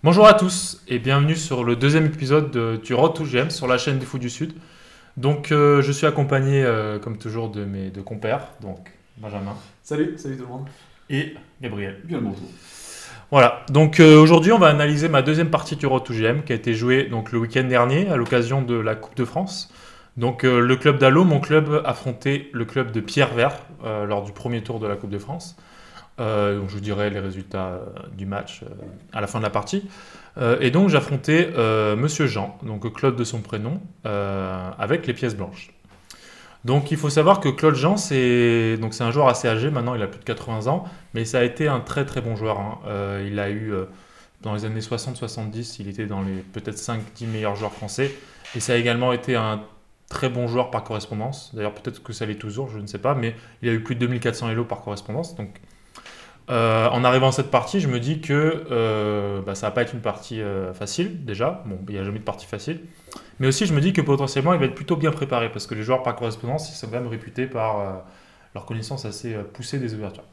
Bonjour à tous et bienvenue sur le deuxième épisode du Road to GM sur la chaîne des Fous du Sud. Donc je suis accompagné comme toujours de mes deux compères, donc Benjamin Salut tout le monde. et Gabriel. Bien le bonjour. Voilà, donc aujourd'hui on va analyser ma deuxième partie du Road to GM qui a été jouée donc, le week-end dernier à l'occasion de la Coupe de France. Donc le club d'Allo, mon club, affrontait le club de Pierrevert lors du premier tour de la Coupe de France. Donc je vous dirai les résultats du match à la fin de la partie. Et donc j'affrontais Monsieur Jean, donc Claude de son prénom, avec les pièces blanches. Donc il faut savoir que Claude Jean, c'est un joueur assez âgé, maintenant il a plus de 80 ans, mais ça a été un très très bon joueur. Hein. Il a eu, dans les années 60-70, il était dans les peut-être 5-10 meilleurs joueurs français. Et ça a également été un très bon joueur par correspondance. D'ailleurs peut-être que ça l'est toujours, je ne sais pas, mais il a eu plus de 2400 Elo par correspondance. Donc en arrivant à cette partie, je me dis que ça va pas être une partie facile déjà. Bon, il n'y a jamais de partie facile. Mais aussi, je me dis que potentiellement, il va être plutôt bien préparé parce que les joueurs par correspondance, ils sont quand même réputés par leur connaissance assez poussée des ouvertures.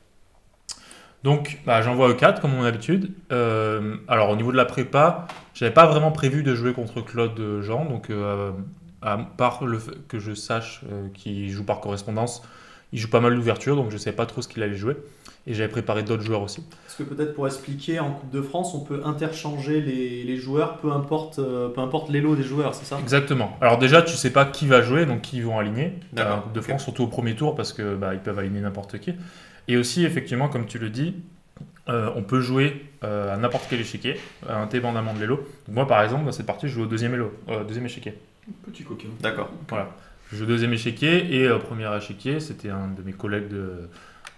Donc, j'envoie E4 comme mon habitude. Alors, au niveau de la prépa, j'avais pas vraiment prévu de jouer contre Claude Jean. Donc, à part le fait que je sache qu'il joue par correspondance, il joue pas mal d'ouverture, donc je ne savais pas trop ce qu'il allait jouer. Et j'avais préparé d'autres joueurs aussi. Est-ce que peut-être pour expliquer, en Coupe de France, on peut interchanger les joueurs, peu importe l'élo des joueurs, c'est ça? Exactement. Alors déjà, tu sais pas qui va jouer, donc qui ils vont aligner en Coupe de Ok. France, surtout au premier tour, parce que ils peuvent aligner n'importe qui. Et aussi, effectivement, comme tu le dis, on peut jouer à n'importe quel échiquier, indépendamment de l'élo. Donc moi, par exemple, dans cette partie, je joue au deuxième élo, deuxième échiquier. Petit coquin. D'accord. Voilà. Je joue au deuxième échiquier et premier échiquier, c'était un de mes collègues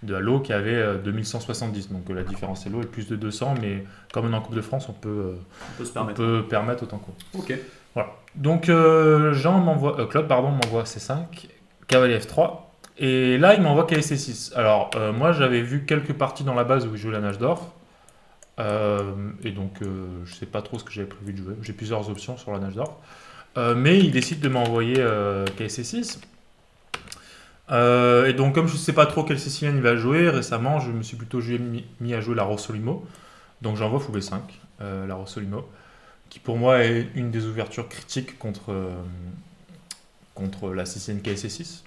de Halo qui avait 2170. Donc la différence Elo est plus de 200, mais comme on est en Coupe de France, on peut se permettre. permettre autant qu'on veut. Ok. Voilà. Donc Claude m'envoie C5, cavalier F3, et là il m'envoie cavalier C6. Alors moi j'avais vu quelques parties dans la base où il jouait la nage d'or, et donc je sais pas trop ce que j'avais prévu de jouer. J'ai plusieurs options sur la nage d'or, mais il décide de m'envoyer cavalier C6. Et donc comme je sais pas trop quelle sicilienne il va jouer, récemment je me suis plutôt mis à jouer la Rossolimo. Donc j'envoie fou B5, la Rossolimo, qui pour moi est une des ouvertures critiques contre la sicilienne KSC6.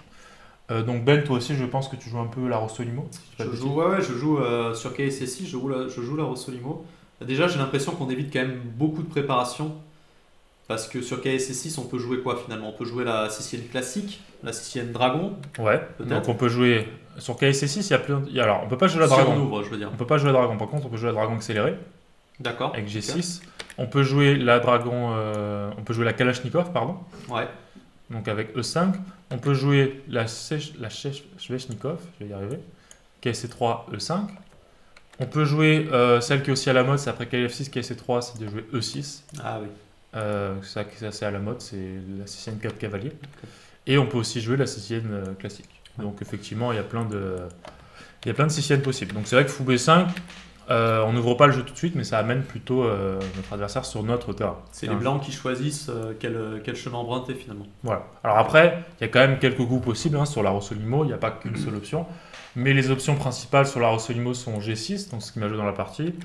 Donc Ben, toi aussi je pense que tu joues un peu la Rossolimo. Si je dis pas de bêtises. Je joue sur KSSI, je joue la Rossolimo. Déjà, j'ai l'impression qu'on évite quand même beaucoup de préparation. Parce que sur KSS6, on peut jouer quoi finalement? On peut jouer la Sicilienne classique, la Sicilienne dragon, Ouais, peut-être. donc on peut jouer sur KSC6, il y a plein alors on peut pas jouer la Si on dragon. ouvre, je veux dire. On peut pas jouer la dragon, par contre on peut jouer la dragon accélérée D'accord. avec Ok. G6. On peut jouer la dragon, on peut jouer la Kalachnikov, pardon. Ouais. Donc avec E5, on peut jouer la Sveshnikov, je vais y arriver, KSC3, E5. On peut jouer celle qui est aussi à la mode, c'est après KF6, KSC3, c'est de jouer E6. Ah oui. Ça c'est assez à la mode, c'est la Sicilienne 4 cavalier. Et on peut aussi jouer la Sicilienne classique. Donc effectivement, il y a plein de Siciliennes possibles. Donc c'est vrai que fou B5, on n'ouvre pas le jeu tout de suite, mais ça amène plutôt notre adversaire sur notre terrain. C'est les blancs qui choisissent quel chemin emprunter finalement. Voilà. Alors après, il y a quand même quelques goûts possibles hein, sur la Rossolimo, il n'y a pas qu'une seule option. Mais les options principales sur la Rossolimo sont G6, donc ce qui m'a joué dans la partie,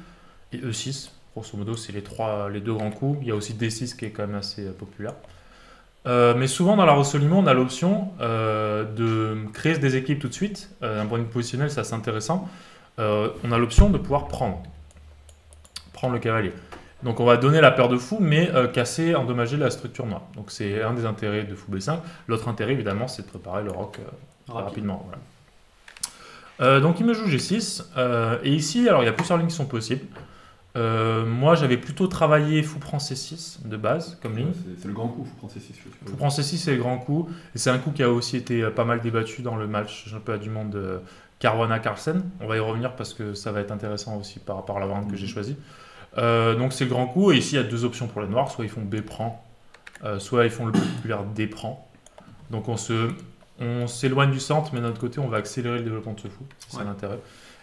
et E6. Grosso modo, c'est les deux grands coups. Il y a aussi D6 qui est quand même assez populaire. Mais souvent dans la Rossolimo, on a l'option de créer des équipes tout de suite. D'un point de vue positionnel, c'est assez intéressant. On a l'option de pouvoir prendre le cavalier. Donc on va donner la paire de fou, mais casser, endommager la structure noire. Donc c'est un des intérêts de fou B5. L'autre intérêt, évidemment, c'est de préparer le roc rapidement. Voilà. Donc il me joue G6. Et ici, alors il y a plusieurs lignes qui sont possibles. Moi, j'avais plutôt travaillé fou prend C6 de base comme ligne. C'est le grand coup, faut prendre C6. Fou prend C6, c'est le grand coup. Et c'est un coup qui a aussi été pas mal débattu dans le match championnat du monde Caruana Carlsen. On va y revenir parce que ça va être intéressant aussi par rapport à la variante que j'ai choisie. Donc c'est le grand coup. Et ici, il y a deux options pour les noirs. Soit ils font B prend, soit ils font le plus populaire D prend. Donc on s'éloigne du centre, mais d'un autre côté, on va accélérer le développement de ce fou. C'est ça l'intérêt.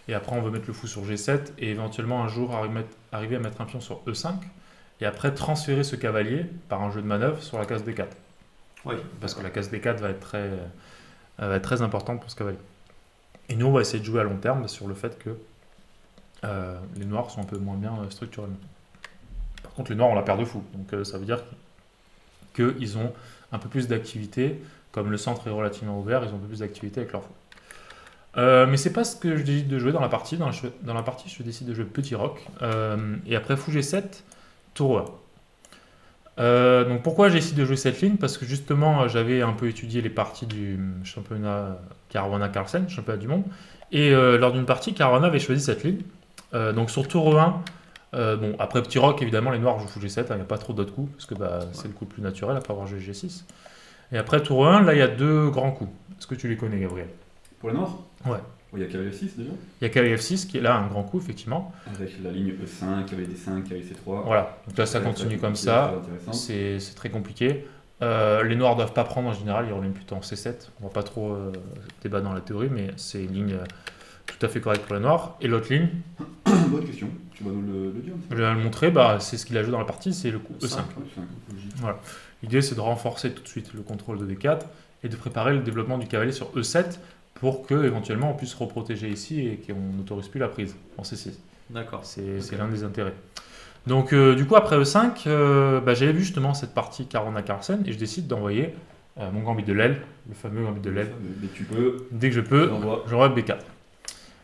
Et après, on va mettre le fou sur G7 et éventuellement un jour arriver à mettre un pion sur E5 et après transférer ce cavalier par un jeu de manœuvre sur la case D4. Oui. Parce que la case D4 va être très importante pour ce cavalier. Et nous, on va essayer de jouer à long terme sur le fait que Les noirs sont un peu moins bien structurellement. Par contre, les noirs ont la paire de fou. Donc ça veut dire qu'ils ont un peu plus d'activité. Comme le centre est relativement ouvert, ils ont un peu plus d'activité avec leur fou. Mais c'est pas ce que je décide de jouer dans la partie. Dans la partie, je décide de jouer petit roc. Et après fou G7, tour E1. Donc pourquoi j'ai décidé de jouer cette ligne? Parce que justement, j'avais un peu étudié les parties du championnat Caruana Carlsen, championnat du monde. Et lors d'une partie, Caruana avait choisi cette ligne. Donc sur tour E1, bon, après petit roc, évidemment, les noirs jouent fou G7, il n'y a pas trop d'autres coups, parce que c'est le coup le plus naturel après avoir joué G6. Et après tour E1, là, il y a deux grands coups. Est-ce que tu les connais, Gabriel? Pour les noirs? Ouais. Il y a cavalier F6 déjà. Il y a cavalier F6 qui est là un grand coup, effectivement. Avec la ligne E5, cavalier D5, cavalier C3. Voilà, donc là ça continue comme ça, c'est très compliqué. Les noirs ne doivent pas prendre en général, ils reviennent plutôt en C7. On ne va pas trop débattre dans la théorie, mais c'est une ligne tout à fait correcte pour les noirs. Et l'autre ligne, bonne question, tu vas nous le dire. je vais le montrer, c'est ce qu'il a joué dans la partie, c'est le coup E5. Voilà. L'idée c'est de renforcer tout de suite le contrôle de D4 et de préparer le développement du cavalier sur E7 pour que éventuellement on puisse reprotéger ici et qu'on n'autorise plus la prise en C6. D'accord. C'est l'un des intérêts. Donc du coup après E5, j'avais vu justement cette partie Caruana Carlsen et je décide d'envoyer mon gambit de l'aile, le fameux gambit de l'aile. Dès que je peux, j'envoie B4.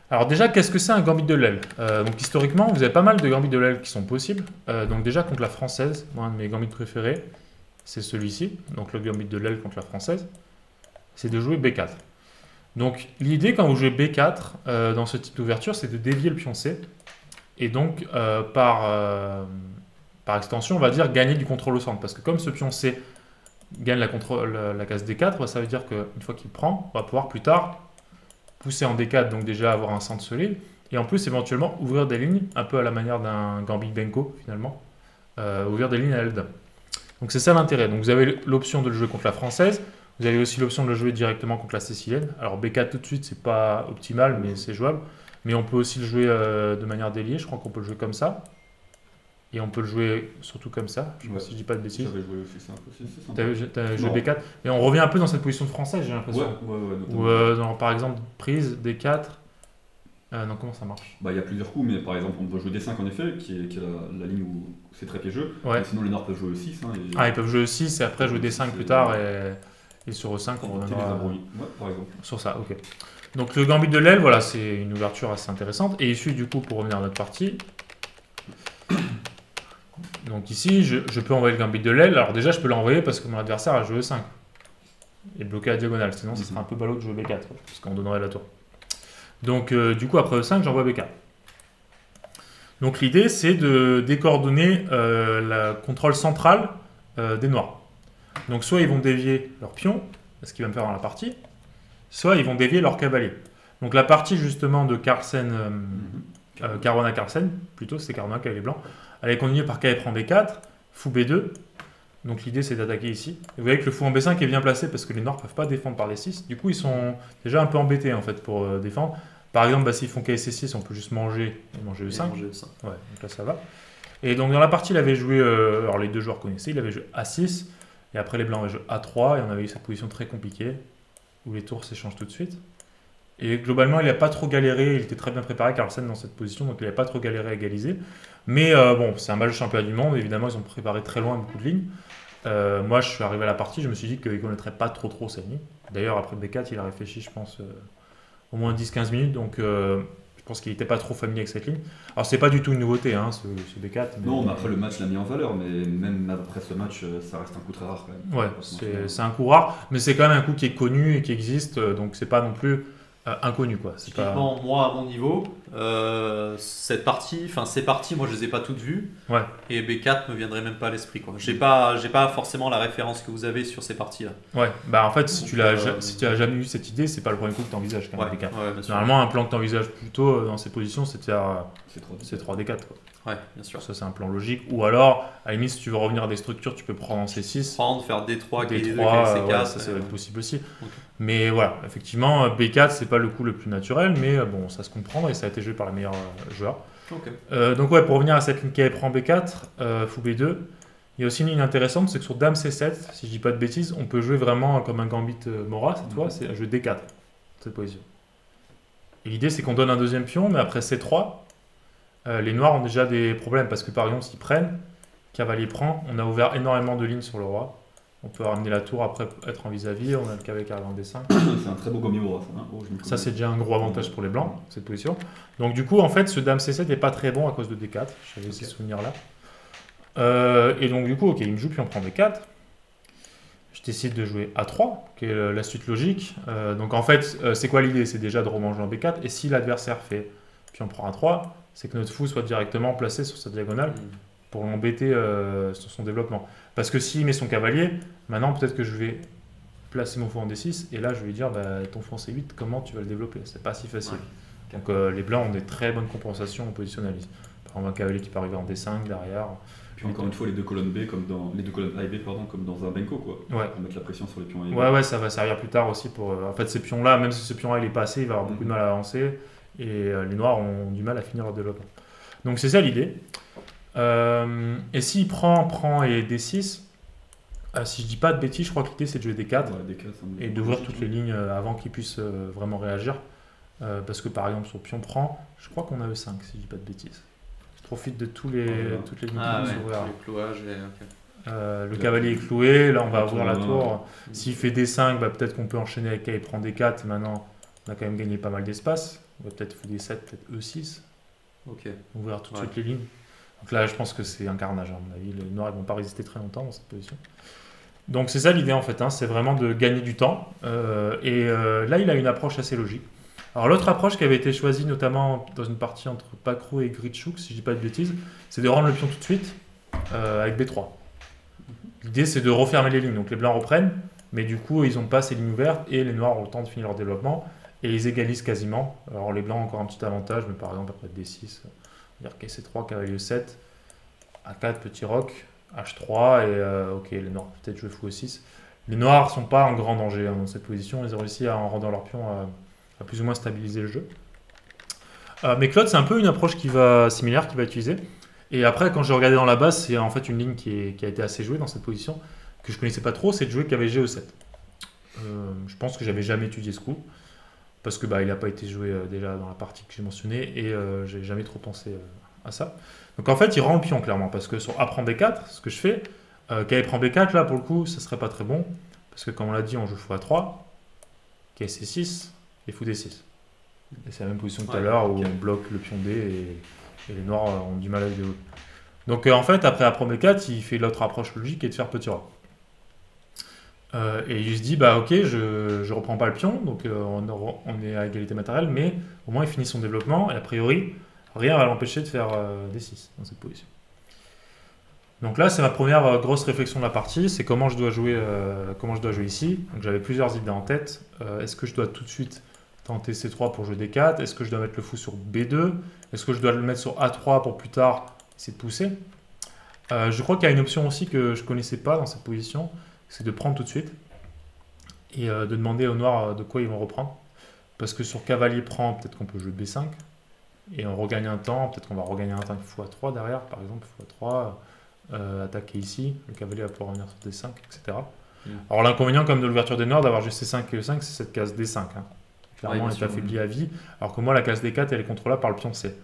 Alors déjà, qu'est-ce que c'est un gambit de l'aile? Donc historiquement, vous avez pas mal de gambits de l'aile qui sont possibles. Donc déjà contre la française, moi un de mes gambits préférés, c'est celui-ci. Donc le gambit de l'aile contre la française, c'est de jouer B4. Donc l'idée quand vous jouez B4 dans ce type d'ouverture, c'est de dévier le pion C. Et donc par extension, on va dire gagner du contrôle au centre. Parce que comme ce pion C gagne la case D4, ça veut dire qu'une fois qu'il prend, on va pouvoir plus tard pousser en D4, donc déjà avoir un centre solide. Et en plus éventuellement ouvrir des lignes, un peu à la manière d'un gambit Benko finalement. Ouvrir des lignes à L'. Donc c'est ça l'intérêt. Donc vous avez l'option de le jouer contre la française. Vous avez aussi l'option de le jouer directement contre la sicilienne. Alors B4 tout de suite, c'est pas optimal, mais c'est jouable. Mais on peut aussi le jouer de manière déliée. Je crois qu'on peut le jouer comme ça. Et on peut le jouer surtout comme ça. Je sais pas si je dis pas de bêtises. J'avais joué aussi ça un peu. T'as joué B4. Et on revient un peu dans cette position de française, j'ai l'impression. Ouais. Ou par exemple, prise, D4. Non, comment ça marche? Il y a plusieurs coups, mais par exemple, on peut jouer D5 en effet, qui est la ligne où c'est très piégeux. Ouais. Sinon, les noirs peuvent jouer E6. Ils peuvent jouer E6 et après jouer D5 plus tard. Et sur E5, on reviendra par exemple. sur ça. Ok. Donc le gambit de l'aile, voilà, c'est une ouverture assez intéressante. Et ici, du coup, pour revenir à notre partie, donc ici, je peux envoyer le gambit de l'aile. Alors déjà, je peux l'envoyer parce que mon adversaire a joué E5 et bloqué la diagonale. Sinon, ce serait un peu ballot de jouer B4 parce qu'on donnerait la tour. Donc du coup, après E5, j'envoie B4. Donc l'idée, c'est de décoordonner le contrôle central des noirs. Donc soit ils vont dévier leur pion, ce qu'il va me faire dans la partie, soit ils vont dévier leur cavalier. Donc la partie justement de Carlsen, Caruana Carlsen, plutôt c'est Caruana cavalier blanc, elle est continuée par K prend B4, fou B2. Donc l'idée c'est d'attaquer ici. Et vous voyez que le fou en B5 est bien placé parce que les noirs ne peuvent pas défendre par les 6. Du coup ils sont déjà un peu embêtés en fait pour défendre. Par exemple s'ils font KC6 on peut juste manger E5. Ouais, donc là ça va. Et donc dans la partie il avait joué, alors les deux joueurs connaissaient, il avait joué A6. Et après les blancs avaient joué A3 et on avait eu cette position très compliquée où les tours s'échangent tout de suite. Et globalement, il n'a pas trop galéré, il était très bien préparé, Carlsen, dans cette position, donc il n'a pas trop galéré à égaliser. Mais bon, c'est un match de championnat du monde, évidemment, ils ont préparé très loin beaucoup de lignes. Moi, je suis arrivé à la partie, je me suis dit qu'il ne connaîtrait pas trop cette ligne. D'ailleurs, après B4, il a réfléchi, je pense, au moins 10-15 minutes, donc je pense qu'il n'était pas trop familier avec cette ligne. Alors, c'est pas du tout une nouveauté, hein, ce B4. Mais... Non, mais après le match l'a mis en valeur, mais même après ce match, ça reste un coup très rare quand même. Ouais, c'est un coup rare, mais c'est quand même un coup qui est connu et qui existe, donc c'est pas non plus inconnu, quoi. Typiquement, pas... moi à mon niveau, ces parties, moi je les ai pas toutes vues. Ouais. Et B4 me viendrait même pas à l'esprit, quoi. J'ai pas forcément la référence que vous avez sur ces parties-là. Ouais. En fait, si tu as jamais eu cette idée, c'est pas le premier coup que tu envisages quand même B4. Ouais, normalement, un plan que tu envisages plutôt dans ces positions, c'est de faire C3D4, quoi. Ouais, bien sûr. Ça, c'est un plan logique. Ou alors, à la limite, si tu veux revenir à des structures, tu peux prendre en C6. Faire D3, D3, C4. Ça va être possible aussi. Okay. Mais voilà, effectivement, B4, c'est pas le coup le plus naturel, mais bon, ça se comprend et ça a été joué par les meilleurs joueurs. Okay. Donc, ouais, pour revenir à cette ligne qui prend B4, fou B2, il y a aussi une ligne intéressante, c'est que sur Dame C7, si je dis pas de bêtises, on peut jouer vraiment comme un gambit Mora, cette fois, c'est jouer D4, cette position. Et l'idée, c'est qu'on donne un deuxième pion, mais après C3, les noirs ont déjà des problèmes parce que par exemple s'ils prennent, cavalier prend, on a ouvert énormément de lignes sur le roi. On peut ramener la tour après être en vis-à-vis, on a le cavalier qui arrive en D5. C'est un très beau gomme au roi, ça. Hein. Ça c'est déjà un gros avantage pour les blancs, cette position. Donc du coup en fait ce dame C7 n'est pas très bon à cause de D4, j'avais ces souvenirs là. Et donc du coup ok, il me joue puis on prend D4. Je décide de jouer A3, qui est la suite logique. Donc en fait, c'est quoi l'idée? C'est déjà de remanger en B4. Et si l'adversaire fait puis on prend A3, c'est que notre fou soit directement placé sur sa diagonale pour l'embêter sur son développement. Parce que s'il met son cavalier, maintenant peut-être que je vais placer mon fou en D6 et là je vais lui dire bah, ton fou en C8, comment tu vas le développer? C'est pas si facile. Ouais. Donc les blancs ont des très bonnes compensations en positionnalisme. Par exemple, un cavalier qui peut arriver en D5 derrière. Puis encore une fois, les deux colonnes B comme dans les deux colonnes A et B pardon, comme dans un Benko quoi. Ouais. Pour mettre la pression sur les pions A et B. Ouais, ça va servir plus tard aussi pour. En fait, ces pions-là, même si ce pion-là il est pas assez, il va avoir beaucoup de mal à avancer et les noirs ont du mal à finir leur développement. Donc c'est ça l'idée. Et s'il prend et D6, si je dis pas de bêtises, je crois que l'idée c'est de jouer D4 et d'ouvrir toutes les lignes avant qu'il puisse vraiment réagir. Parce que par exemple, son pion prend, je crois qu'on a E5 si je dis pas de bêtises. Je profite de toutes les lignes qui vont s'ouvrir. Le cavalier est cloué, là on va ouvrir la tour. S'il fait D5, bah, peut-être qu'on peut enchaîner avec A et prendre D4. Maintenant, on a quand même gagné pas mal d'espace. On va peut-être faire D7, peut-être E6. Ouvrir tout de suite les lignes. Donc là, je pense que c'est un carnage, à mon avis. Les noirs ne vont pas résister très longtemps dans cette position. Donc c'est ça l'idée en fait, hein, c'est vraiment de gagner du temps. Là, il a une approche assez logique. Alors l'autre approche qui avait été choisie notamment dans une partie entre Pakrou et Gritchouk, si je dis pas de bêtises, c'est de rendre le pion tout de suite avec B3. L'idée c'est de refermer les lignes, donc les blancs reprennent, mais du coup ils n'ont pas ces lignes ouvertes et les noirs ont le temps de finir leur développement et ils égalisent quasiment. Alors les blancs ont encore un petit avantage, mais par exemple après D6, on va dire KC3, cavalier 7, A4, petit roc, H3 et ok les noirs peut-être jouer fou E6. Les noirs sont pas en grand danger dans cette position, ils ont réussi en rendant leur pion à plus ou moins stabiliser le jeu. Mais Claude, c'est un peu une approche similaire qu'il va utiliser. Et après, quand j'ai regardé dans la base, c'est en fait une ligne qui a été assez jouée dans cette position, que je connaissais pas trop, c'est de jouer cavalier G7. Je pense que j'avais jamais étudié ce coup, parce que il n'a pas été joué déjà dans la partie que j'ai mentionnée, et j'ai jamais trop pensé à ça. Donc en fait, il rend le pion clairement, parce que sur A prend B4, ce que je fais, cavalier prend B4, là pour le coup, ça serait pas très bon, parce que comme on l'a dit, on joue fou A3, cavalier C6, et fou D6. Et c'est la même position que tout à l'heure où on bloque le pion D et les noirs ont du mal à le développer. Donc en fait, après A prend B4, il fait l'autre approche logique qui est de faire petit roi. Et il se dit, bah ok, je reprends pas le pion, donc on est à égalité matérielle, mais au moins il finit son développement et a priori, rien va l'empêcher de faire D6 dans cette position. Donc là, c'est ma première grosse réflexion de la partie, c'est comment je dois jouer ici. Donc j'avais plusieurs idées en tête. Est-ce que je dois tout de suite tenter C3 pour jouer D4? Est-ce que je dois mettre le fou sur B2? Est-ce que je dois le mettre sur A3 pour plus tard essayer de pousser? Je crois qu'il y a une option aussi que je ne connaissais pas dans cette position, c'est de prendre tout de suite et de demander aux noirs de quoi ils vont reprendre. Parce que sur cavalier prend, peut-être qu'on peut jouer B5 et on regagne un temps, peut-être qu'on va regagner un temps avec fou A3 derrière, par exemple, fou A3, attaquer ici, le cavalier va pouvoir revenir sur D5, etc. Alors l'inconvénient comme de l'ouverture des noirs d'avoir juste C5 et E5, c'est cette case D5. Hein. Clairement, elle est affaiblie à vie, alors que moi, la case D4, elle est contrôlable par le pion C.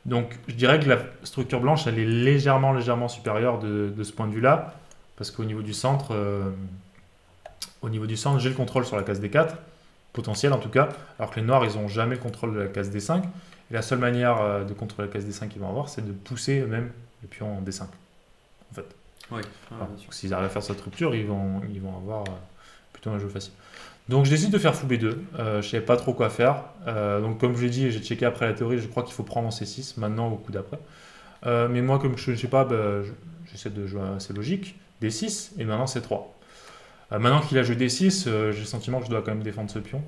Donc, je dirais que la structure blanche, elle est légèrement supérieure de ce point de vue-là, parce qu'au niveau du centre, j'ai le contrôle sur la case D4, potentiel en tout cas, alors que les noirs, ils n'ont jamais le contrôle de la case D5. Et la seule manière de contrôler la case D5 qu'ils vont avoir, c'est de pousser eux-mêmes le pion en D5, en fait. Oui. Donc, s'ils arrivent à faire cette rupture, ils vont avoir plutôt un jeu facile. Donc je décide de faire fou B2, je ne savais pas trop quoi faire, donc comme je l'ai dit, j'ai checké après la théorie, je crois qu'il faut prendre en C6, maintenant au coup d'après. Mais moi comme je ne sais pas, j'essaie de jouer assez logique, D6 et maintenant C3. Maintenant qu'il a joué D6, j'ai le sentiment que je dois quand même défendre ce pion,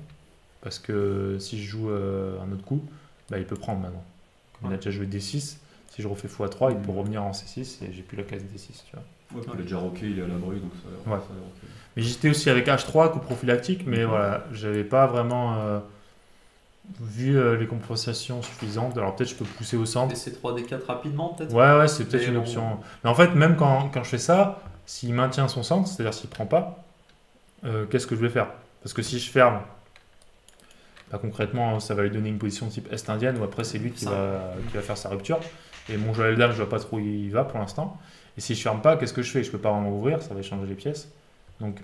parce que si je joue un autre coup, il peut prendre maintenant. Comme il a déjà joué D6, si je refais fou A3, il peut revenir en C6 et j'ai plus la case D6. Tu vois. Ouais, il est déjà rocké, il est à l'abri, donc ça a l'air ok. Mais j'étais aussi avec H3 coup prophylactique, mais voilà, j'avais pas vraiment vu les compensations suffisantes. Alors peut-être je peux pousser au centre. Et C3, D4 rapidement peut-être. Ouais, c'est peut-être une option. Mais en fait, même quand je fais ça, s'il maintient son centre, c'est-à-dire s'il prend pas, qu'est-ce que je vais faire? Parce que si je ferme bah, concrètement, ça va lui donner une position type Est indienne, où après c'est lui qui va faire sa rupture. Et mon jeu à dame, je vois pas trop où il va pour l'instant. Et si je ferme pas, qu'est-ce que je fais? Je peux pas vraiment ouvrir, ça va échanger les pièces. Donc,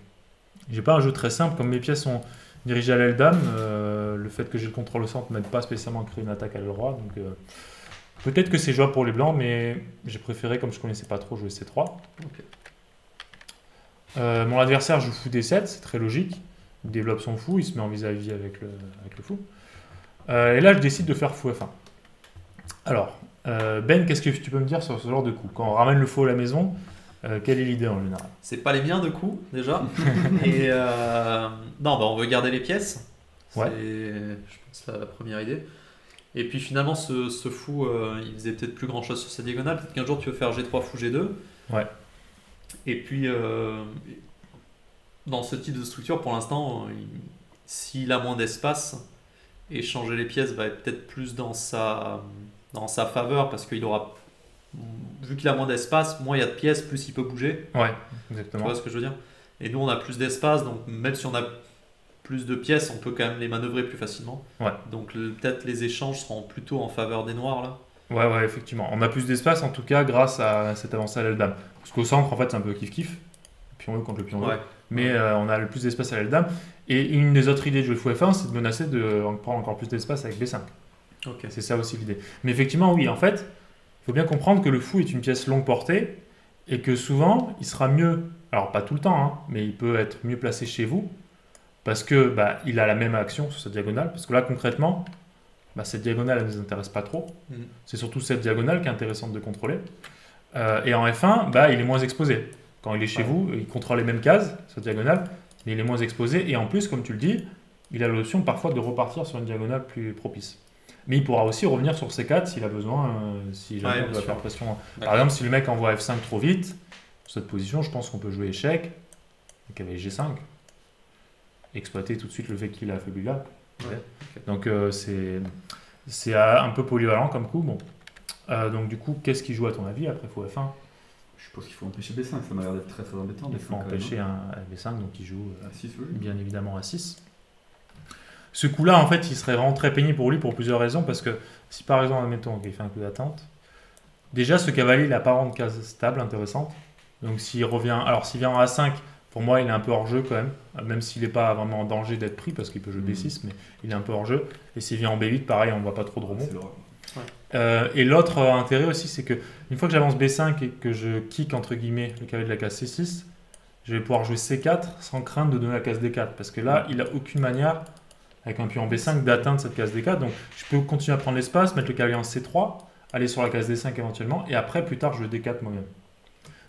j'ai pas un jeu très simple, comme mes pièces sont dirigées à l'aile dame, le fait que j'ai le contrôle au centre m'aide pas spécialement à créer une attaque à l'aile roi. Donc, peut-être que c'est jouable pour les blancs, mais j'ai préféré, comme je connaissais pas trop, jouer C3. Ok. Mon adversaire joue fou D7, c'est très logique. Il développe son fou, il se met en vis-à-vis avec le fou. Et là, je décide de faire fou F1. Alors, Ben, qu'est-ce que tu peux me dire sur ce genre de coup? Quand on ramène le fou à la maison, quelle est l'idée en général? C'est pas les miens de coups déjà. Et non, bah on veut garder les pièces. Ouais. Je pense la première idée. Et puis finalement, ce fou, il faisait peut-être plus grand chose sur sa diagonale. Peut-être qu'un jour tu veux faire G3 fou G2. Ouais. Et puis, dans ce type de structure, pour l'instant, s'il a moins d'espace, échanger les pièces va être peut-être plus dans sa faveur parce qu'il aura. Vu qu'il a moins d'espace, moins il y a de pièces, plus il peut bouger. Ouais, Tu exactement. vois ce que je veux dire? Et nous, on a plus d'espace, donc même si on a plus de pièces, on peut quand même les manœuvrer plus facilement. Ouais. Donc peut-être les échanges seront plutôt en faveur des noirs là. Ouais, effectivement. On a plus d'espace en tout cas grâce à cette avancée à l'aile dame. Parce qu'au centre, en fait, c'est un peu kiff-kiff. Pion E contre le pion E. Ouais. Mais on a le plus d'espace à l'aile dame. Et une des autres idées de jouer fou F1, c'est de menacer de prendre encore plus d'espace avec B5. Ok. C'est ça aussi l'idée. Mais effectivement, oui, en fait, il faut bien comprendre que le fou est une pièce longue portée et que souvent, il sera mieux, alors pas tout le temps, hein, mais il peut être mieux placé chez vous parce que bah, il a la même action sur sa diagonale. Parce que là, concrètement, bah, cette diagonale, elle ne nous intéresse pas trop. C'est surtout cette diagonale qui est intéressante de contrôler. Et en F1, bah, il est moins exposé. Quand il est chez vous, il contrôle les mêmes cases, sa diagonale, mais il est moins exposé. Et en plus, comme tu le dis, il a l'option parfois de repartir sur une diagonale plus propice. Mais il pourra aussi revenir sur C4 s'il a besoin, si jamais Ouais, on bien doit sûr. faire pression. Par D'accord. exemple, si le mec envoie F5 trop vite, sur cette position, je pense qu'on peut jouer échec, et qu'avec G5, exploiter tout de suite le fait qu'il a affaibli là. Ouais, Donc c'est un peu polyvalent comme coup. Bon. Donc du coup, qu'est-ce qu'il joue à ton avis après fou F1? Je suppose qu'il faut empêcher B5, ça m'a l'air d'être très très embêtant. Il faut empêcher un B5, donc il joue à 6, oui. bien évidemment à 6. Ce coup-là, en fait, il serait vraiment très pénible pour lui pour plusieurs raisons, parce que si par exemple, admettons qu'il fait un coup d'attente, déjà ce cavalier, il n'a pas de case stable intéressante. Donc s'il revient, alors s'il vient en A5, pour moi, il est un peu hors jeu quand même s'il n'est pas vraiment en danger d'être pris, parce qu'il peut jouer B6, mais il est un peu hors jeu. Et s'il vient en B8, pareil, on ne voit pas trop de rebond. C'est l'horreur. Et l'autre intérêt aussi, c'est que une fois que j'avance B5 et que je kick entre guillemets le cavalier de la case C6, je vais pouvoir jouer C4 sans crainte de donner la case D4, parce que là, il n'a aucune manière, avec un pion en B5, d'atteindre cette case D4. Donc je peux continuer à prendre l'espace, mettre le cavalier en C3, aller sur la case D5 éventuellement, et après, plus tard, je D4 moi-même.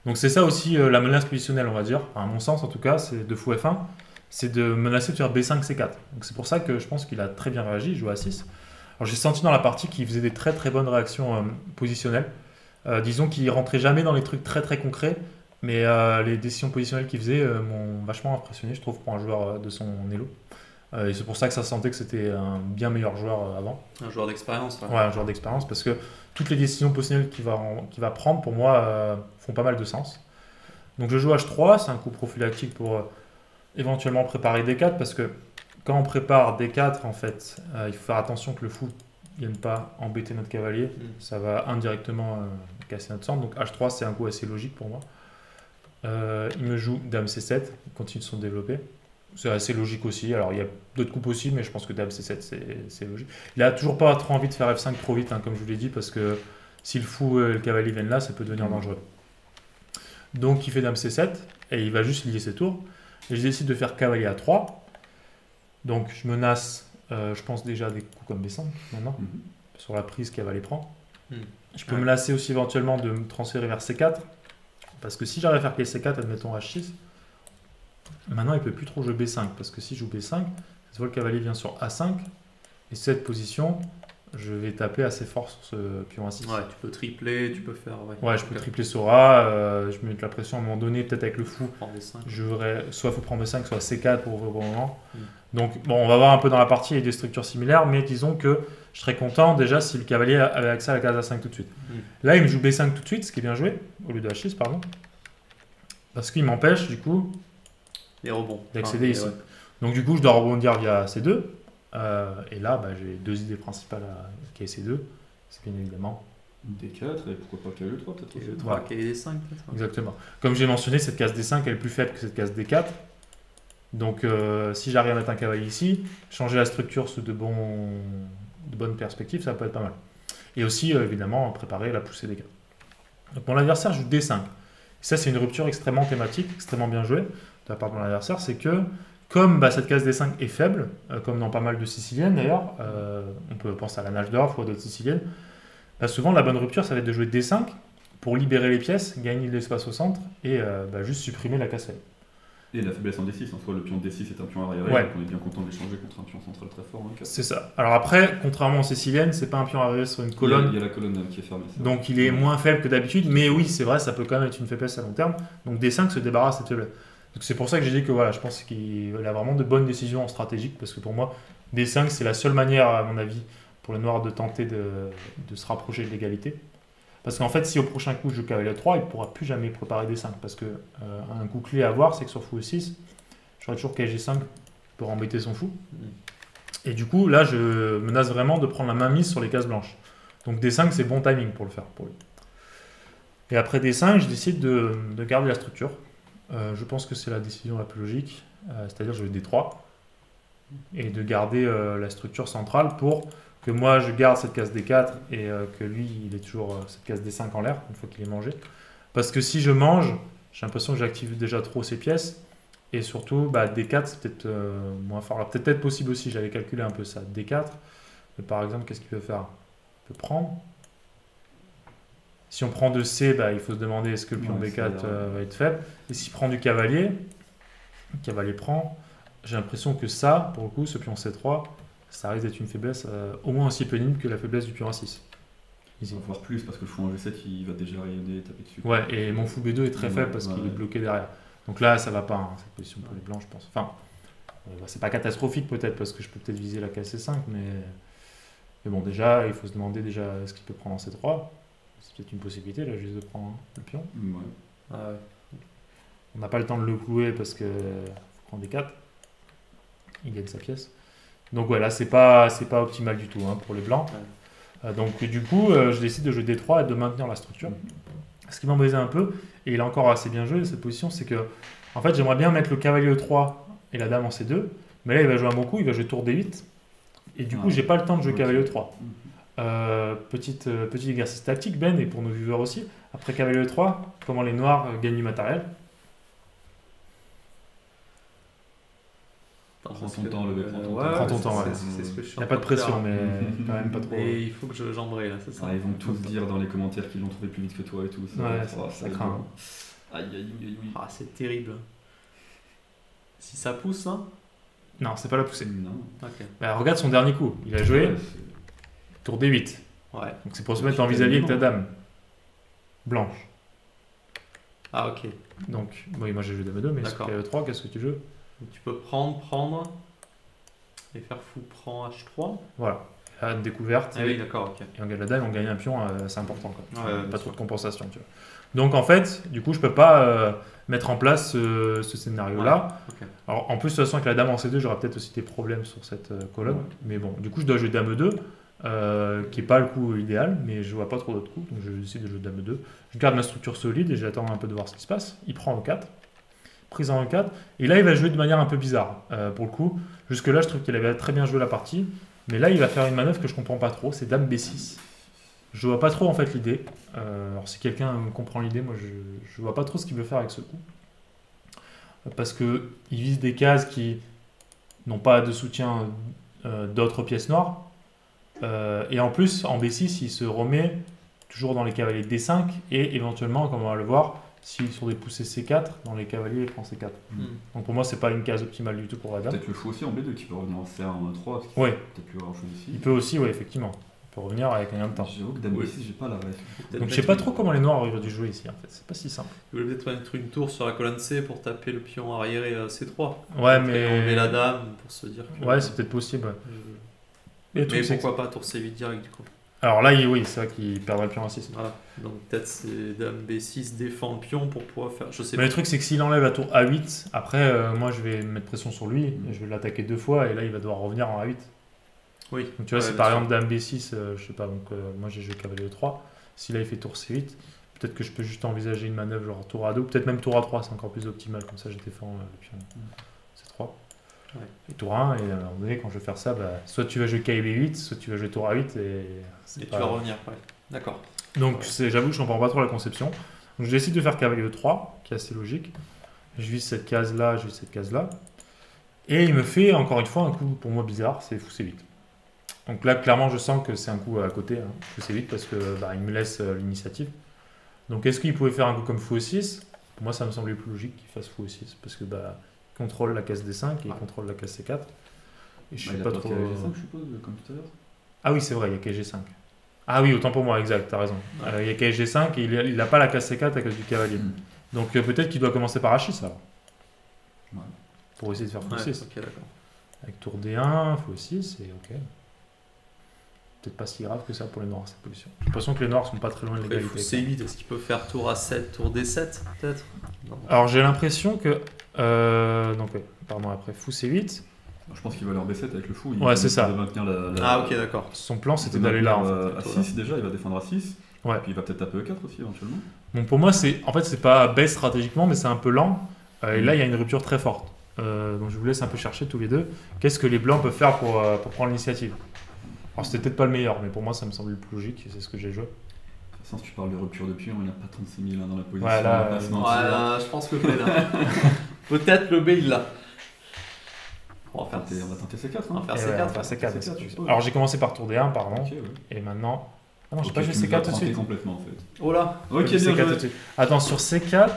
Donc c'est ça aussi la menace positionnelle, on va dire, enfin, à mon sens en tout cas, c'est de fou F1, c'est de menacer de faire B5, C4. Donc c'est pour ça que je pense qu'il a très bien réagi, il joue à 6. Alors j'ai senti dans la partie qu'il faisait des très très bonnes réactions positionnelles. Disons qu'il rentrait jamais dans les trucs très très concrets, mais les décisions positionnelles qu'il faisait m'ont vachement impressionné, je trouve, pour un joueur de son elo. Et c'est pour ça que ça se sentait que c'était un bien meilleur joueur avant. Un joueur d'expérience. Ouais, un joueur d'expérience, parce que toutes les décisions positionnelles qu'il va prendre, pour moi, font pas mal de sens. Donc je joue H3, c'est un coup prophylactique pour éventuellement préparer D4, parce que quand on prépare D4, en fait, il faut faire attention que le fou ne vienne pas embêter notre cavalier. Ça va indirectement casser notre centre. Donc H3, c'est un coup assez logique pour moi. Il me joue Dame C7, il continue de se développer. C'est assez logique aussi. Alors il y a d'autres coups possibles, mais je pense que Dame C7, c'est logique. Il n'a toujours pas trop envie de faire F5 trop vite, hein, comme je vous l'ai dit, parce que si le fou et le cavalier viennent là, ça peut devenir dangereux. Donc il fait Dame C7, et il va juste lier ses tours. Et je décide de faire cavalier A3. Donc je menace, je pense déjà des coups comme B5 maintenant, sur la prise qu'elle va les prendre. Je peux menacer aussi éventuellement de me transférer vers C4, parce que si j'arrive à faire pied C4, admettons H6, maintenant il ne peut plus trop jouer B5, parce que si je joue B5, cette fois le cavalier vient sur A5, et cette position, je vais taper assez fort sur ce pion A6. Ouais, tu peux tripler, tu peux faire... Ouais, je peux tripler sur A, je me mets de la pression à un moment donné, peut-être avec le fou. Soit il faut prendre B5, soit C4 pour ouvrir au bon moment. Donc bon, on va voir un peu dans la partie, il y a des structures similaires, mais disons que je serais content déjà si le cavalier avait accès à la case A5 tout de suite. Là, il me joue B5 tout de suite, ce qui est bien joué, au lieu de H6, pardon. Parce qu'il m'empêche, du coup, les rebonds. d'accéder ici. Ouais. Donc du coup, je dois rebondir via C2. Et là, j'ai deux idées principales à KC2. C'est bien évidemment. D4 et pourquoi pas KE3 peut-être aussi. KE3, Voilà. KD5 peut-être. Exactement. Comme j'ai mentionné, cette case D5 elle est plus faible que cette case D4. Donc si j'arrive à mettre un cavalier ici, changer la structure sous de bonnes perspectives, ça peut être pas mal. Et aussi, évidemment, préparer la poussée des 4. Donc mon adversaire joue D5. Ça, c'est une rupture extrêmement thématique, extrêmement bien jouée de la part de mon adversaire. C'est que, comme cette case D5 est faible, comme dans pas mal de siciliennes d'ailleurs, on peut penser à la Najdorf ou à d'autres siciliennes, souvent la bonne rupture, ça va être de jouer D5 pour libérer les pièces, gagner de l'espace au centre et juste supprimer la case faible. Et la faiblesse en D6, en soi, le pion D6 est un pion arriéré, Ouais. donc on est bien content de l'échanger contre un pion central très fort. Hein, C'est ça. Alors après, contrairement aux siciliennes, c'est pas un pion arriéré sur une colonne. Il y a la colonne qui est fermée. c'est Donc vrai. il est moins faible que d'habitude, mais oui, c'est vrai, ça peut quand même être une faiblesse à long terme. Donc D5 se débarrasse de cette faiblesse. Donc c'est pour ça que j'ai dit que voilà, je pense qu'il a vraiment de bonnes décisions en stratégique, parce que pour moi, D5 c'est la seule manière, à mon avis, pour les noirs de tenter de se rapprocher de l'égalité. Parce qu'en fait, si au prochain coup je joue cavalier 3, il ne pourra plus jamais préparer D5, parce que un coup clé à voir, c'est que sur fou E6, j'aurai toujours KG5 pour embêter son fou. Et du coup, là, je menace vraiment de prendre la main mise sur les cases blanches. Donc D5, c'est bon timing pour le faire, pour lui. Et après D5, je décide de garder la structure. Je pense que c'est la décision la plus logique, c'est-à-dire je vais D3 et de garder la structure centrale pour que moi je garde cette case D4 et que lui il ait toujours cette case D5 en l'air une fois qu'il est mangé. Parce que si je mange, j'ai l'impression que j'active déjà trop ces pièces et surtout D4 c'est peut-être moins fort. Alors peut-être possible aussi, j'avais calculé un peu ça. D4, mais par exemple, qu'est-ce qu'il peut faire? Il peut prendre. Si on prend de C, il faut se demander est-ce que le pion Ouais, B4 c'est va être faible. Et s'il prend du cavalier, le cavalier prend, j'ai l'impression que ça, pour le coup, ce pion C3, ça risque d'être une faiblesse au moins aussi pénible que la faiblesse du pion A6. Ici. On va voir plus parce que le fou en G7 il va déjà rayonner et taper dessus. Ouais, et mon fou B2 est très Ouais, faible parce qu'il ouais. est bloqué derrière. Donc là, ça va pas, hein, cette position pour les blancs, je pense. Enfin, c'est pas catastrophique peut-être parce que je peux peut-être viser la case C5, mais bon, déjà, il faut se demander déjà ce qu'il peut prendre en C3. C'est peut-être une possibilité, là, juste de prendre le pion. Ouais. Ah ouais. On n'a pas le temps de le clouer parce que faut prendre des 4. Il gagne sa pièce. Donc voilà, c'est pas optimal du tout hein, pour les blancs. Donc du coup, je décide de jouer D3 et de maintenir la structure. Ce qui m'embêtait un peu, et il a encore assez bien joué cette position, c'est que en fait j'aimerais bien mettre le cavalier E3 et la dame en C2, mais là il va jouer un bon coup, il va jouer tour D8, et du coup j'ai pas le temps de jouer cavalier E3. Petit exercice tactique, Ben, et pour nos viewers aussi. Après cavalier E3, comment les noirs gagnent du matériel. Prends ton temps, le prends ton temps. Prends ton temps, ouais. C'est ce que je suis Il n'y a en pas de train pression, faire. mais quand même pas trop. Et il faut que j'embraye là, c'est ça. Ah, ils vont tous dire dans les commentaires qu'ils l'ont trouvé plus vite que toi et tout. Ça, Ouais, ça ça craint. Aïe, aïe, aïe, aïe. Ah, c'est terrible. Si ça pousse, hein. Non, c'est pas la poussée. Non. Ok. Regarde son dernier coup. Il a joué Ouais, tour D8. Ouais. Donc c'est pour se mettre en vis-à-vis avec ta dame. Blanche. Ah, ok. Donc, oui, moi j'ai joué dame 2, mais sur D'accord. cavalier 3, qu'est-ce que tu joues? Donc, tu peux prendre. Et faire fou prend H3. Voilà. Là, une découverte. Ah oui, d'accord, ok. Et on gagne la dame, on gagne un pion, c'est important. Quoi. Ouais, Pas trop de compensation. Tu vois. Donc en fait, du coup, je peux pas mettre en place ce scénario-là. Ouais, ok. Alors en plus, de toute façon, avec la dame en C2, j'aurai peut-être aussi des problèmes sur cette colonne. Ouais. Mais bon, du coup, je dois jouer dame 2, qui n'est pas le coup idéal, mais je vois pas trop d'autres coups, donc je décide de jouer dame 2. Je garde ma structure solide et j'attends un peu de voir ce qui se passe. Il prend E4, prise en E4, et là, il va jouer de manière un peu bizarre. Pour le coup, jusque-là, je trouve qu'il avait très bien joué la partie, mais là, il va faire une manœuvre que je comprends pas trop, c'est dame B6. Je vois pas trop en fait l'idée. Alors si quelqu'un comprend l'idée, moi je vois pas trop ce qu'il veut faire avec ce coup. Parce que il vise des cases qui n'ont pas de soutien d'autres pièces noires. Et en plus, en B6, il se remet toujours dans les cavaliers D5 et éventuellement, comme on va le voir, s'ils sont des poussées C4, dans les cavaliers, il prend C4. Donc pour moi, c'est pas une case optimale du tout pour la dame. Peut-être le fou aussi en B2 qui peut revenir en C1 3, parce qu'il Ouais. faut peut-être plus avoir chose ici. Il peut aussi, oui, effectivement. Il peut revenir avec un gain de temps. J'avoue que dame Oui. B6, j'ai pas la ref. Donc je sais pas trop comment les noirs auraient dû jouer ici, en fait. C'est pas si simple. Tu voulais peut-être mettre une tour sur la colonne C pour taper le pion arriéré C3. Ouais, Et mais... enlever la dame pour se dire que. Ouais, c'est peut-être possible. Ouais. Et le Mais truc, c'est que- pourquoi pas tour C8 direct du coup. Alors là, oui, c'est vrai qu'il perdrait le pion à 6. Voilà. Donc peut-être c'est dame B6 défend le pion pour pouvoir faire. Je sais Mais pas. le truc, c'est que s'il enlève la tour A8, après, moi, je vais mettre pression sur lui, et je vais l'attaquer 2 fois, et là, il va devoir revenir en A8. Oui. Donc tu vois, Ouais, si bien par sûr. exemple dame B6, je sais pas, donc moi j'ai joué cavalier E3, si là il fait tour C8, peut-être que je peux juste envisager une manœuvre genre tour A2, peut-être même tour A3, c'est encore plus optimal, comme ça je défends le pion C3. Ouais. Et tour 1, et à un moment donné, quand je vais faire ça, bah, soit tu vas jouer KB8, soit tu vas jouer tour A8, et c'est Et pas... tu vas revenir, ouais. D'accord. Donc Ouais. j'avoue que je comprends pas trop la conception. Donc je décide de faire cavalier E3, qui est assez logique. Je vise cette case-là, je vise cette case-là. Et il me fait encore une fois un coup pour moi bizarre, c'est fou C8. Donc là, clairement, je sens que c'est un coup à côté, hein, fou C8, parce que bah, il me laisse l'initiative. Donc est-ce qu'il pouvait faire un coup comme fou E6? Pour moi, ça me semblait plus logique qu'il fasse fou E6, parce que bah, il contrôle la case D5 et il contrôle la case C4. Et je Bah, sais il a pas pas trop. de G5, je suppose, comme tout à l'heure. Ah oui, c'est vrai, il y a KG5. Ah oui, autant pour moi, exact, t'as raison. Ouais. Il y a KG5 et il n'a pas la case C4 à cause du cavalier. Mm. Donc peut-être qu'il doit commencer par H6 alors. Ouais. Pour essayer de faire fou Ouais, 6. ok, d'accord. Avec tour D1, fou 6 et ok. Peut-être pas si grave que ça pour les noirs cette position. J'ai l'impression que les noirs sont pas très loin de Après, l'égalité. C8, est-ce qu'il peut faire tour A7, tour D7, peut-être? Non. Alors j'ai l'impression que. Donc ouais, pardon, après fou C8, Je pense qu'il va leur B7 avec le fou. Ouais, c'est ça. Il va maintenir Ah, ok, d'accord. son plan il c'était va d'aller là en maintenir, fait. à 6 déjà, il va défendre à 6. Ouais. Puis il va peut-être taper E4 aussi éventuellement. Bon, pour moi, c'est en fait, c'est pas bête stratégiquement, mais c'est un peu lent. Et là, il y a une rupture très forte. Donc je vous laisse un peu chercher tous les deux. Qu'est-ce que les blancs peuvent faire pour prendre l'initiative? Alors c'était peut-être pas le meilleur, mais pour moi, ça me semble le plus logique et c'est ce que j'ai joué. De toute façon, si tu parles de rupture de pion, il n'y a pas 36 000 dans la position. Ouais, là, on va pas se ouais, mentir. Voilà, je pense que le B là. Peut-être le B il l'a. On va faire On va tenter C4. On va faire Et C4. ouais, on va faire C4, C4, je suppose. Alors j'ai commencé par tour D1, pardon. Ok, ouais. Et maintenant. Ah non, j'ai Ok, pas joué tu nous as C4 tout de planté suite. complètement en fait. Oh là. Ok, J'ai bien C4 tout de joué. suite. Attends, sur C4.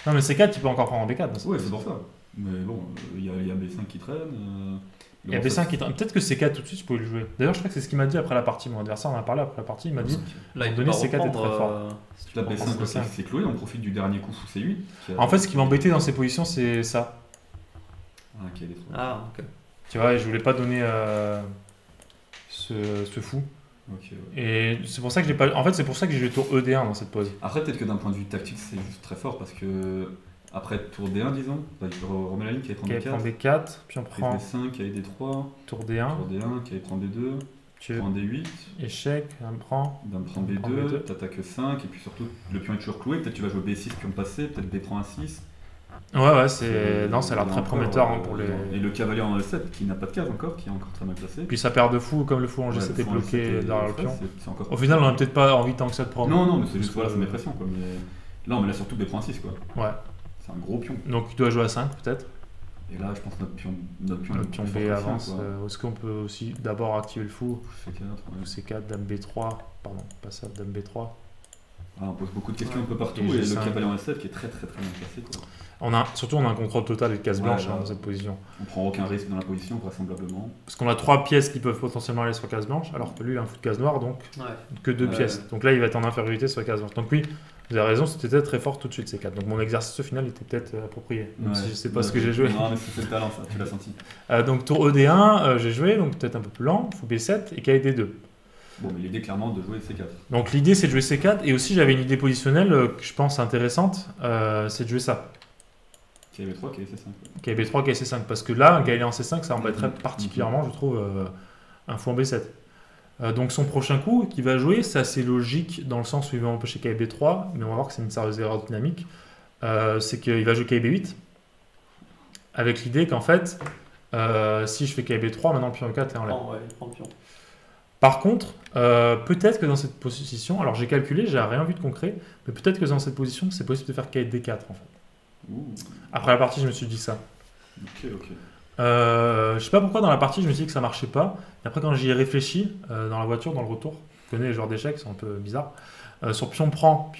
Non, mais C4, tu peux encore prendre en B4. dans cette Ouais, c'est position. pour ça. Mais bon, il y a B5 qui traîne. Il y a B5 qui est... Peut-être que C4 tout de suite, je pouvais le jouer. D'ailleurs, je crois que c'est ce qu'il m'a dit après la partie. Mon adversaire en a parlé après la partie. Il m'a dit. Là, il À un peut moment pas donné, C4 est reprendre, très fort. si tu La reprends B5, C5. c'est cloué, on profite du dernier coup sous C8. En fait, ce qui m'embêtait dans ces positions, c'est ça. Ah, ok, les trois. Ah, ok. Tu vois, et je voulais pas donner ce fou. Ok, ouais. Et c'est pour ça que j'ai pas. En fait, c'est pour ça que j'ai joué tour ED1 dans cette pose. Après, peut-être que d'un point de vue tactique, c'est juste très fort parce que après tour D1, disons, bah, il remet la ligne qui prend Qui prend B4, B4, puis on prise prend B5, qui D3, tour D1, tour D1, qui prend B2, tu prend D8, échec, on prend. dame prend prend B2, B2. t'attaques 5, et puis surtout le pion est toujours cloué, peut-être tu vas jouer B6, pion passé, peut-être B prend A6. Ouais, c'est. Non, ça a l'air Il y très encore, prometteur hein, pour les. Et le cavalier en E7 qui n'a pas de case encore, qui est encore très mal placé. Puis sa paire de fous, comme le fou en Ouais, G7 est le fou en bloqué E7 derrière le est- pion. c'est encore Au final, on n'a peut-être pas envie tant que ça de prendre. Non, non, mais c'est juste Parce voilà, que- c'est mes pressions quoi. Mais là, on met là surtout B prend 6 quoi. Ouais. C'est un gros pion. Donc il doit jouer à 5 peut-être. Et là, je pense que notre pion Le est pion plus B fort que avance. cinq, quoi. Est-ce qu'on peut aussi d'abord activer le fou? C4, ouais. Ou C4, dame B3. Pardon, pas ça, dame B3. Ah, on pose beaucoup de questions Ouais. un peu partout Et et, le G5. cavalier en S7 qui est très très très bien placé quoi. Surtout, on a un contrôle total des cases Ouais, blanches là. dans cette position. On prend aucun risque dans la position vraisemblablement. Parce qu'on a 3 pièces qui peuvent potentiellement aller sur case blanche, alors que lui, il a un fou de case noire, donc Ouais. que 2 Ouais. pièces. Donc là, il va être en infériorité sur la case blanche. Donc oui, vous avez raison, c'était peut-être très fort tout de suite ces 4. Donc mon exercice au final était peut-être approprié, même si je sais pas ce que j'ai joué. Non, mais c'est le talent ça, tu l'as senti. Donc tour ED1, j'ai joué, donc peut-être un peu plus lent, fou B7 et KD2. Bon, mais l'idée clairement de jouer C4. Donc l'idée c'est de jouer C4 et aussi j'avais une idée positionnelle que je pense intéressante, c'est de jouer ça. KB3, KC5. KB3, KC5 parce que là un cavalier en C5 ça embêterait Mhm. particulièrement je trouve un fou en B7. Donc son prochain coup qu'il va jouer c'est assez logique dans le sens où il va empêcher KB3 mais on va voir que c'est une sérieuse erreur dynamique. C'est qu'il va jouer KB8 avec l'idée qu'en fait si je fais KB3 maintenant le pion E4 est en l'air. Ouais, il prend le pion. Par contre, peut-être que dans cette position, alors j'ai calculé, j'ai rien vu de concret, mais peut-être que dans cette position, c'est possible de faire KD4 en fait. Ouh, Après la partie, je me suis dit ça. ok, ok. Je sais pas pourquoi dans la partie, je me suis dit que ça marchait pas. Et après, quand j'y ai réfléchi, dans la voiture, dans le retour, je connais les joueurs d'échecs, c'est un peu bizarre. Sur pion prend,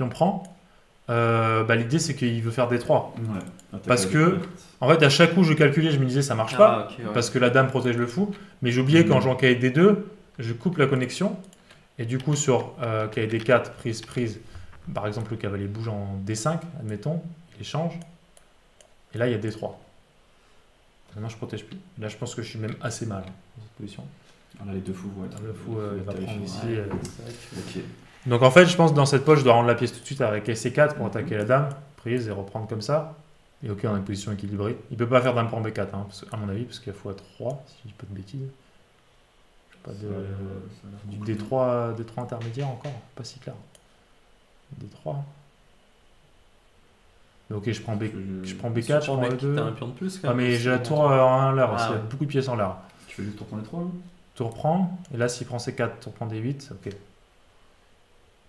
l'idée c'est qu'il veut faire D3. Ouais. Parce Attaque que- avec verte. En fait, à chaque coup, je calculais, je me disais ça marche pas. Ah, ok, ouais. Parce que la dame protège le fou. Mais j'oubliais Mhm. qu'en jouant KD2, je coupe la connexion. Et du coup, sur KD4, prise, par exemple, le cavalier bouge en D5, admettons, il échange. Et là, il y a D3. Maintenant, je protège plus. Là, je pense que je suis même assez mal dans cette position. Ah, là, les deux fous vont être. Le fou, il va terrifiants. prendre ici. Ouais, c'est vrai que- Ok. Donc, en fait, je pense que dans cette poche, je dois rendre la pièce tout de suite avec C4 pour attaquer la dame, prise et reprendre comme ça. Et ok, on a une position équilibrée. Il peut pas faire dame prend B4, hein, à mon avis, parce qu'il y a fou à 3, si je dis pas de bêtises. Je sais Pas Ça a l'air, ça a l'air du concluant. D3 intermédiaire encore, pas si clair. D3. Mais ok, je prends B4, je prends mec, E2. t'as un pion de plus quand Ah même. mais j'ai la C'est tour bon. en l'air aussi, Ah il y a ouais. beaucoup de pièces en l'air. Tu fais juste tour prendre les 3 là Tour prend, et là s'il prend C4, tour prend D8, ok.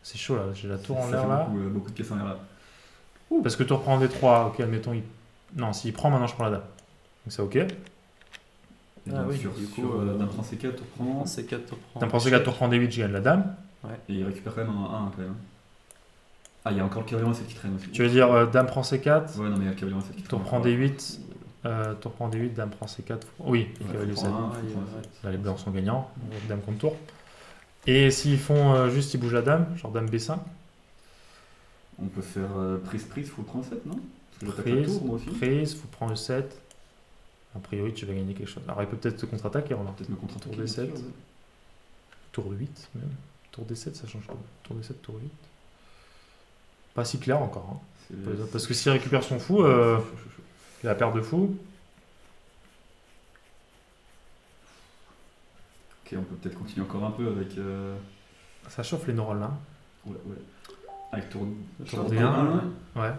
C'est chaud là, j'ai la tour en Ça l'air fait là. beaucoup de pièces en l'air là. Parce que tour prend D3, ok, admettons, non, s'il prend maintenant je prends la dame. Donc c'est ok. Et Ah donc, oui, sur du coup, dame prend C4, tour prend. C4, tour prend. Dame prend C4, tour prend D8, je gagne la dame. Et il récupère quand même un 1 quand même. Ah, il y a encore le cavalier en 7 qui traîne aussi. Tu veux dire dame prend C4, Ouais, non, mais il y a le cavalier en 7 qui traîne. tour prend D8, tour prend D8, dame prend C4. Oui, Ouais, cavalier faut 7. prendre un, Ouais, faut prendre un ouais. 7. Là les blancs sont gagnants, dame contre tour. Et s'ils font juste, ils bougent la dame, genre dame B5. On peut faire prise, faut prendre 7, non? Parce que j'attaque la Prise, tour moi aussi. prise, faut prendre le 7. A priori, tu vas gagner quelque chose. Alors, il peut peut-être te contre-attaquer, on a Peut-être me contre-attaquer. Tour D7. bien sûr, ouais. tour 8 même. Tour D7, ça change quoi? Tour D7, tour 8. Pas si clair encore. Hein. C'est- Parce que s'il récupère son fou, chaud. il a paire de fou. Ok, on peut peut-être continuer encore un peu avec. Ça chauffe les neurones là. Ouais. Avec tour Tour D1. D1. Ouais.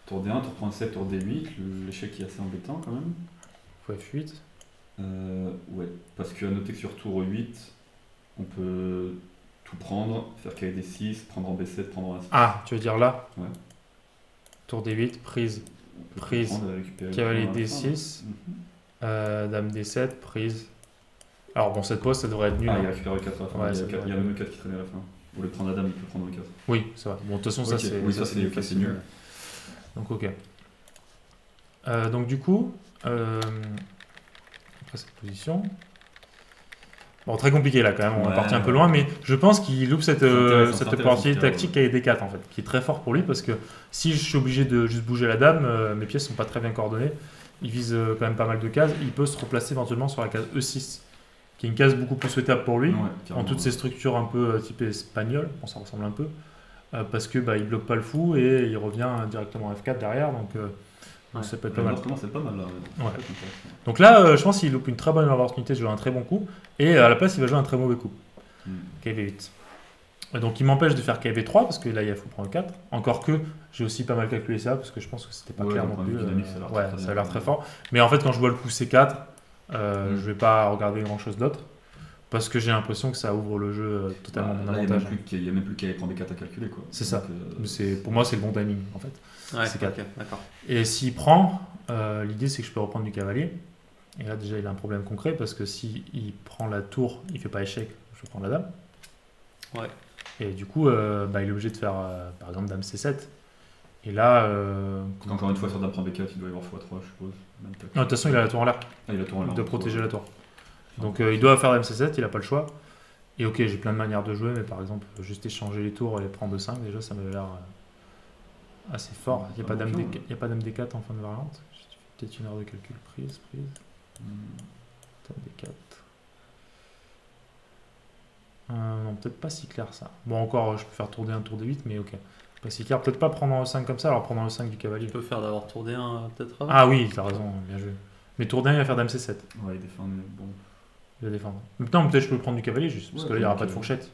Tour D1, tour prend 7, tour D8. L'échec est assez embêtant quand même. Faut F8. Ouais, parce qu'à noter que sur tour 8, on peut tout prendre, faire cavalier D6, prendre en B7, prendre en A6. Ah, tu veux dire là? Ouais. Tour D8, prise. On peut Prise. prendre et récupérer le Cavalier point à la fin, D6. hein. Dame D7, prise. Alors bon, cette pose, ça devrait être nul. Ah, il hein. récupère le 4 à la fin. Ouais, il y ça a, devrait il y a être même le 4 qui traînait à la fin. Au lieu de prendre la dame, il peut prendre le 4. Oui, c'est vrai. Bon, de toute façon, ça Ok, c'est oui, ça, c'est facile. nul. Donc, ok. Donc, du coup, après cette position. Bon, très compliqué là quand même, on est Ouais, parti un peu ouais. loin, mais je pense qu'il loupe cette intéressant, c'est cette intéressant, opportunité Pierre, tactique avec D4 en fait, qui est très fort pour lui parce que si je suis obligé de juste bouger la dame, mes pièces sont pas très bien coordonnées. Il vise quand même pas mal de cases, il peut se replacer éventuellement sur la case E6, qui est une case beaucoup plus souhaitable pour lui. Ouais, En carrément. toutes ces structures un peu type espagnol, bon, ça ressemble un peu, parce que il bloque pas le fou et il revient directement à F4 derrière, donc ça peut être pas mal. Comment c'est pas mal là. Ouais. Ça peut être intéressant. Donc là, je pense qu'il loupe une très bonne opportunité de jouer un très bon coup, et à la place, il va jouer un très mauvais coup, KV8. Et donc il m'empêche de faire KV3, parce que là, il faut prendre le 4, encore que j'ai aussi pas mal calculé ça, parce que je pense que c'était pas Ouais, clair d'un non point de plus. vue dynamique, ça a l'air Ouais, très ça a bien. l'air très fort. Mais en fait, quand je vois le coup C4, je vais pas regarder grand chose d'autre. Parce que j'ai l'impression que ça ouvre le jeu totalement mon Là, il avantage. n'y a même plus qu'à prendre des 4 à calculer. Quoi. C'est ça. Donc, Pour moi, c'est le bon timing en fait. Ouais, C'est 4. ok, d'accord. Et s'il prend, l'idée c'est que je peux reprendre du cavalier. Et là déjà il a un problème concret parce que s'il prend la tour, il fait pas échec, je prends la dame. Ouais. Et du coup, il est obligé de faire par exemple dame C7. Et là, Encore une fois, sur dame prend B4, il doit y avoir x3, je suppose. non, de toute façon il a la tour en l'air, Ah, il a tour en il l'air. doit protéger la tour. Donc il doit faire dame C7, il a pas le choix. Et ok, j'ai plein de manières de jouer, mais par exemple, juste échanger les tours et prendre 2-5, déjà ça m'avait l'air assez fort. Il n'y a pas dame D4 en fin de variante. J'ai peut-être une erreur de calcul. Prise. Dame D4. Non, peut-être pas si clair ça. Bon, encore, je peux faire tour D1, tour D8, mais ok. Pas si clair. Peut-être pas prendre en E5 comme ça, alors prendre en E5 du cavalier. Tu peux faire d'avoir tour D1 peut-être avant. Ah oui, t'as raison, bien joué. Mais tour D1, il va faire dame C7. Ouais, il défend, mais bon. Il va défendre. Maintenant, peut-être je peux prendre du cavalier juste, parce Ouais, que là, il n'y aura ok. pas de fourchette.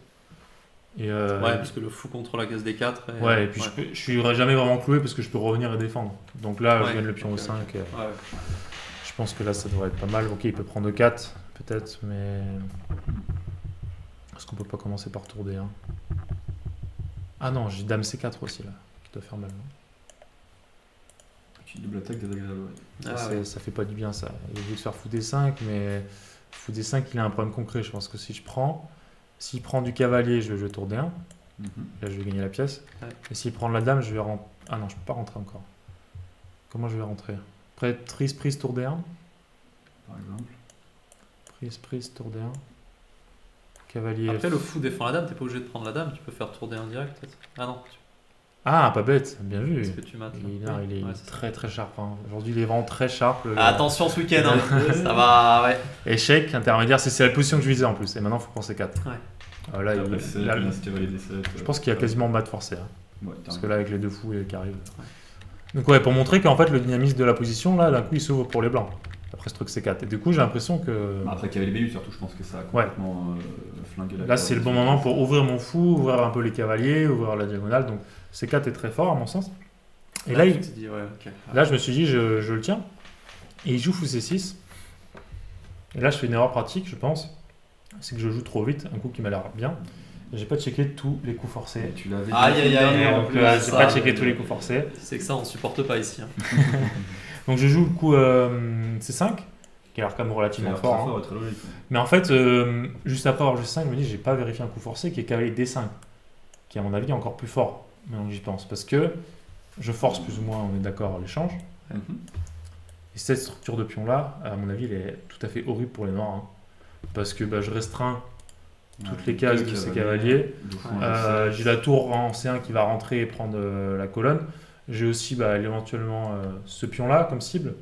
Et Ouais, parce que le fou contre la case D4. ouais, et puis je suis jamais vraiment cloué parce que je peux revenir et défendre. Donc là, je Ouais, gagne le pion ok, au 5. ok. Ouais. Je pense que là, ça devrait être pas mal. Ok, il peut prendre 4, peut-être, mais. Est-ce qu'on peut pas commencer par tour D1? Ah non, j'ai dame C4 aussi là, qui doit faire mal. Non Tu double attaque désagréable, ouais. Ça fait pas du bien ça. Il veut faire fou D5, mais fou D5, il a un problème concret. Je pense que si je prends. S'il prend du cavalier, je vais jouer tour D1. Mhm. Là, je vais gagner la pièce. Ouais. Et s'il prend la dame, je vais rentrer. Ah non, je peux pas rentrer encore. Comment je vais rentrer? Après, prise, tour D1. Par exemple. Prise, tour D1. Cavalier. Après, le fou défend la dame, t'es pas obligé de prendre la dame, tu peux faire tour D1 direct peut-être. Ah non, Ah, pas bête, bien vu. est-ce que tu mates Il est Ouais, c'est ça. très très sharp. Hein. Aujourd'hui, il est vraiment très sharp. Ah, attention ce week-end, hein. Ça va, ouais. Échec, intermédiaire, c'est la position que je visais en plus. Et maintenant, il faut prendre C4. Ouais. Là, Après, c'est là, là, c'était validé 7. je pense qu'il y a quasiment mat forcé. Hein. Ouais, Parce que là, avec les deux fous qui arrivent. Donc, ouais, pour montrer qu'en fait, le dynamisme de la position, là, d'un coup, il s'ouvre pour les blancs. après ce truc C4. Et du coup, j'ai l'impression que... Après qu'il y avait les BU, surtout, je pense que ça a complètement flingué la Là, c'est le bon moment pour ouvrir mon fou, ouvrir un peu les cavaliers, ouvrir la diagonale. Donc C4 est très fort, à mon sens. Et là, tu t'es dit, ouais, ok. là je me suis dit, je le tiens. Et il joue fou C6. Et là, je fais une erreur pratique, je pense. C'est que je joue trop vite, un coup qui m'a l'air bien. J'ai pas checké tous les coups forcés. Tu l'avais Aïe, Et en donc, plus, j'ai ça, pas checké tous les coups forcés. C'est que ça, on supporte pas ici. Hein. Donc je joue le coup C5, qui a l'air quand même relativement fort. Hein. Très logique. Mais en fait, juste après avoir joué C5, je me dis, j'ai pas vérifié un coup forcé qui est cavalier D5, qui à mon avis est encore plus fort, maintenant que j'y pense. Parce que je force plus ou moins, on est d'accord, l'échange. Et cette structure de pion-là, à mon avis, elle est tout à fait horrible pour les noirs. Hein. Parce que je restreins toutes les cases de ces cavaliers. J'ai la tour en C1 qui va rentrer et prendre la colonne. J'ai aussi éventuellement ce pion-là comme cible.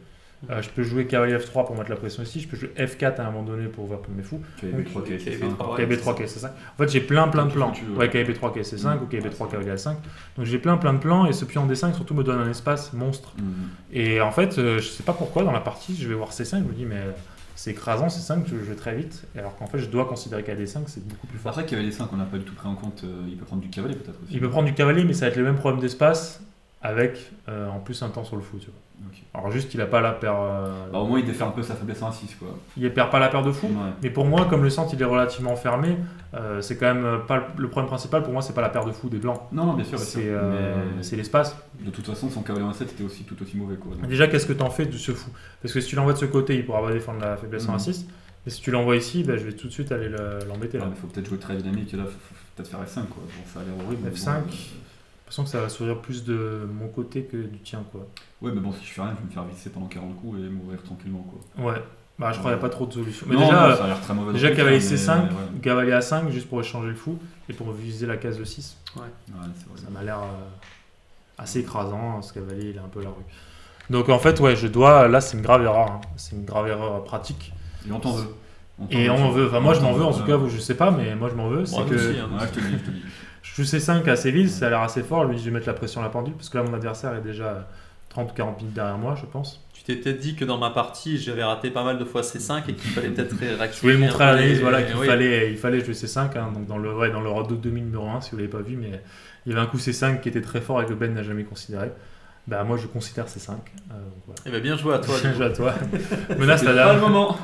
Je peux jouer cavalier F3 pour mettre la pression ici. Je peux jouer F4 à un moment donné pour ouvrir pour mes fous. KB3, KB3, KC5. En fait, j'ai plein de plans. Ouais, KB3, KC5 ou KB3, cavalier A5. Donc j'ai plein de plans et ce pion D5 surtout me donne un espace monstre. Et en fait, je sais pas pourquoi dans la partie, je vais voir C5, je me dis, mais c'est écrasant C5, je vais très vite. Alors qu'en fait, je dois considérer qu'AD5 c'est beaucoup plus fort. Après, cavalier 5, on n'a pas du tout pris en compte. Il peut prendre du cavalier peut-être aussi. Il peut prendre du cavalier, mais ça va être le même problème d'espace. Avec en plus un temps sur le fou, tu vois. Okay. Alors juste il a pas la paire. Au moins il défait un peu sa faiblesse en 6 quoi. Il perd pas la paire de fou. Ouais. Mais pour moi, comme le centre il est relativement fermé, c'est quand même pas le problème principal. Pour moi, c'est pas la paire de fou des blancs. Non, bien sûr. C'est l'espace. De toute façon, son cavalier en 7 était aussi tout aussi mauvais quoi. Donc... Déjà, qu'est-ce que t'en fais de ce fou? Parce que si tu l'envoies de ce côté, il pourra pas défendre la faiblesse en 6. Et si tu l'envoies ici, je vais tout de suite aller l'embêter là. Il faut peut-être jouer très dynamique et là, faut peut-être faire F5 quoi. Bon, ça a l'air horrible. F5. J'ai l'impression que ça va sourire plus de mon côté que du tien quoi. Ouais mais bon si je fais rien je vais me faire visser pendant 40 coups et mourir tranquillement quoi. Ouais, je crois qu'il n'y a pas trop de solutions. Mais non, déjà, ça a l'air très mauvais. Déjà cavalier C5, cavalier A5 juste pour échanger le fou et pour viser la case de 6. Ouais c'est vrai. Ça m'a l'air assez écrasant, ce cavalier il est un peu à la rue. Donc en fait ouais je dois, là c'est une grave erreur, hein. C'est une grave erreur pratique. Et on t'en veut. Et on veut, enfin moi je m'en veux en tout cas, vous je sais pas mais moi je m'en veux. C'est que... aussi, hein. Ouais, je te dis. Je joue C5 assez vite, ça a l'air assez fort, lui je vais mettre la pression à la pendule parce que là mon adversaire est déjà 30-40 minutes derrière moi je pense. Tu t'es peut-être dit que dans ma partie j'avais raté pas mal de fois C5 et qu'il fallait peut-être réactiver. Je voulais le montrer à l'analyse qu'il fallait jouer C5 hein, donc dans le Rodo 2000 numéro 1 si vous l'avez pas vu mais il y avait un coup C5 qui était très fort et que Ben n'a jamais considéré. Moi je considère C5. Voilà. Et bien joué à toi. Bien joué à toi. Menace la pas le moment.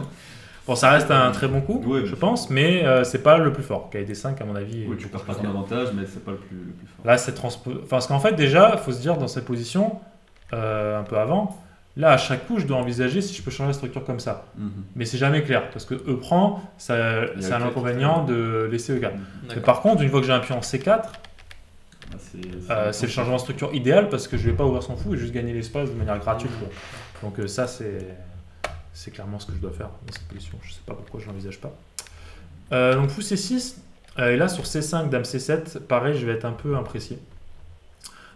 Bon, ça reste un très bon coup, oui, je pense, mais c'est pas le plus fort. KD5, à mon avis. Oui, tu perds pas ton avantage, mais c'est pas le plus fort. Là, c'est parce qu'en fait, déjà, il faut se dire dans cette position, un peu avant, là, à chaque coup, je dois envisager si je peux changer la structure comme ça. Mais c'est jamais clair, parce que E prend, ça a l'inconvénient de laisser E4. Mais par contre, une fois que j'ai un pion en C4, c'est le changement de structure idéal, parce que je vais pas ouvrir son fou et juste gagner l'espace de manière gratuite. Quoi. Donc ça, c'est clairement ce que je dois faire dans cette position. Je sais pas pourquoi je l'envisage pas. Donc fou C6. Et là sur C5, Dame C7, pareil, je vais être un peu imprécis.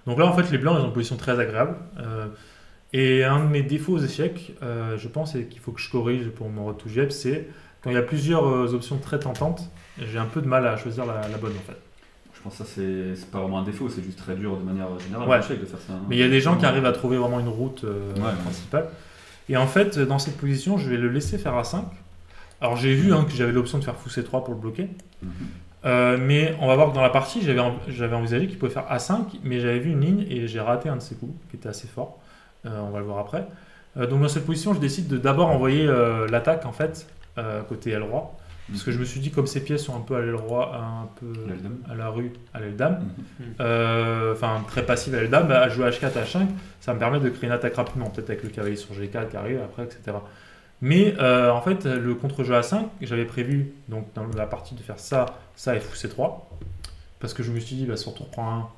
Donc là en fait les blancs ils ont une position très agréable. Et un de mes défauts aux échecs, je pense, et qu'il faut que je corrige pour mon retour JEP, c'est quand il y a plusieurs options très tentantes, j'ai un peu de mal à choisir la bonne en fait. Je pense que ça c'est pas vraiment un défaut, c'est juste très dur de manière générale ouais. de faire ça. Hein. Mais il y a des gens qui arrivent à trouver vraiment une route principale. Et en fait, dans cette position, je vais le laisser faire A5. Alors j'ai vu que j'avais l'option de faire fou C3 pour le bloquer. Mais on va voir que dans la partie, j'avais envisagé qu'il pouvait faire A5, mais j'avais vu une ligne et j'ai raté un de ses coups, qui était assez fort. On va le voir après. Donc dans cette position, je décide de d'abord envoyer l'attaque en fait, côté aile roi. Parce que je me suis dit, comme ces pièces sont un peu à l'aile roi, un peu à la rue, à l'aile dame, enfin très passive à l'aile dame, à jouer H4, H5, ça me permet de créer une attaque rapidement, peut-être avec le cavalier sur G4 qui arrive après, etc. Mais en fait, le contre-jeu A5, j'avais prévu donc, dans la partie de faire ça et fou C3, parce que je me suis dit, sur tour prend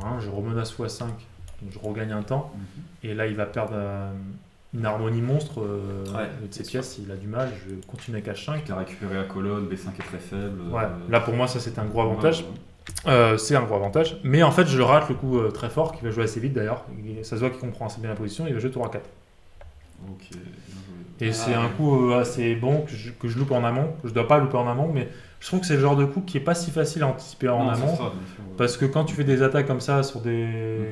1, je remenace fou A5, donc je regagne un temps, et là il va perdre une harmonie monstre de ces pièces, il a du mal, je continue avec H5. Tu as récupéré la colonne, B5 est très faible. Là pour moi ça c'est un gros avantage. C'est un gros avantage, mais en fait je rate le coup très fort qui va jouer assez vite d'ailleurs. Ça se voit qu'il comprend assez bien la position, il va jouer tour A4. Ok. Et c'est un coup assez bon que je loupe en amont. Je dois pas louper en amont, mais Je trouve que c'est le genre de coup qui est pas si facile à anticiper en Non, c'est amont. ça, bien sûr, ouais. Parce que quand tu fais des attaques comme ça sur des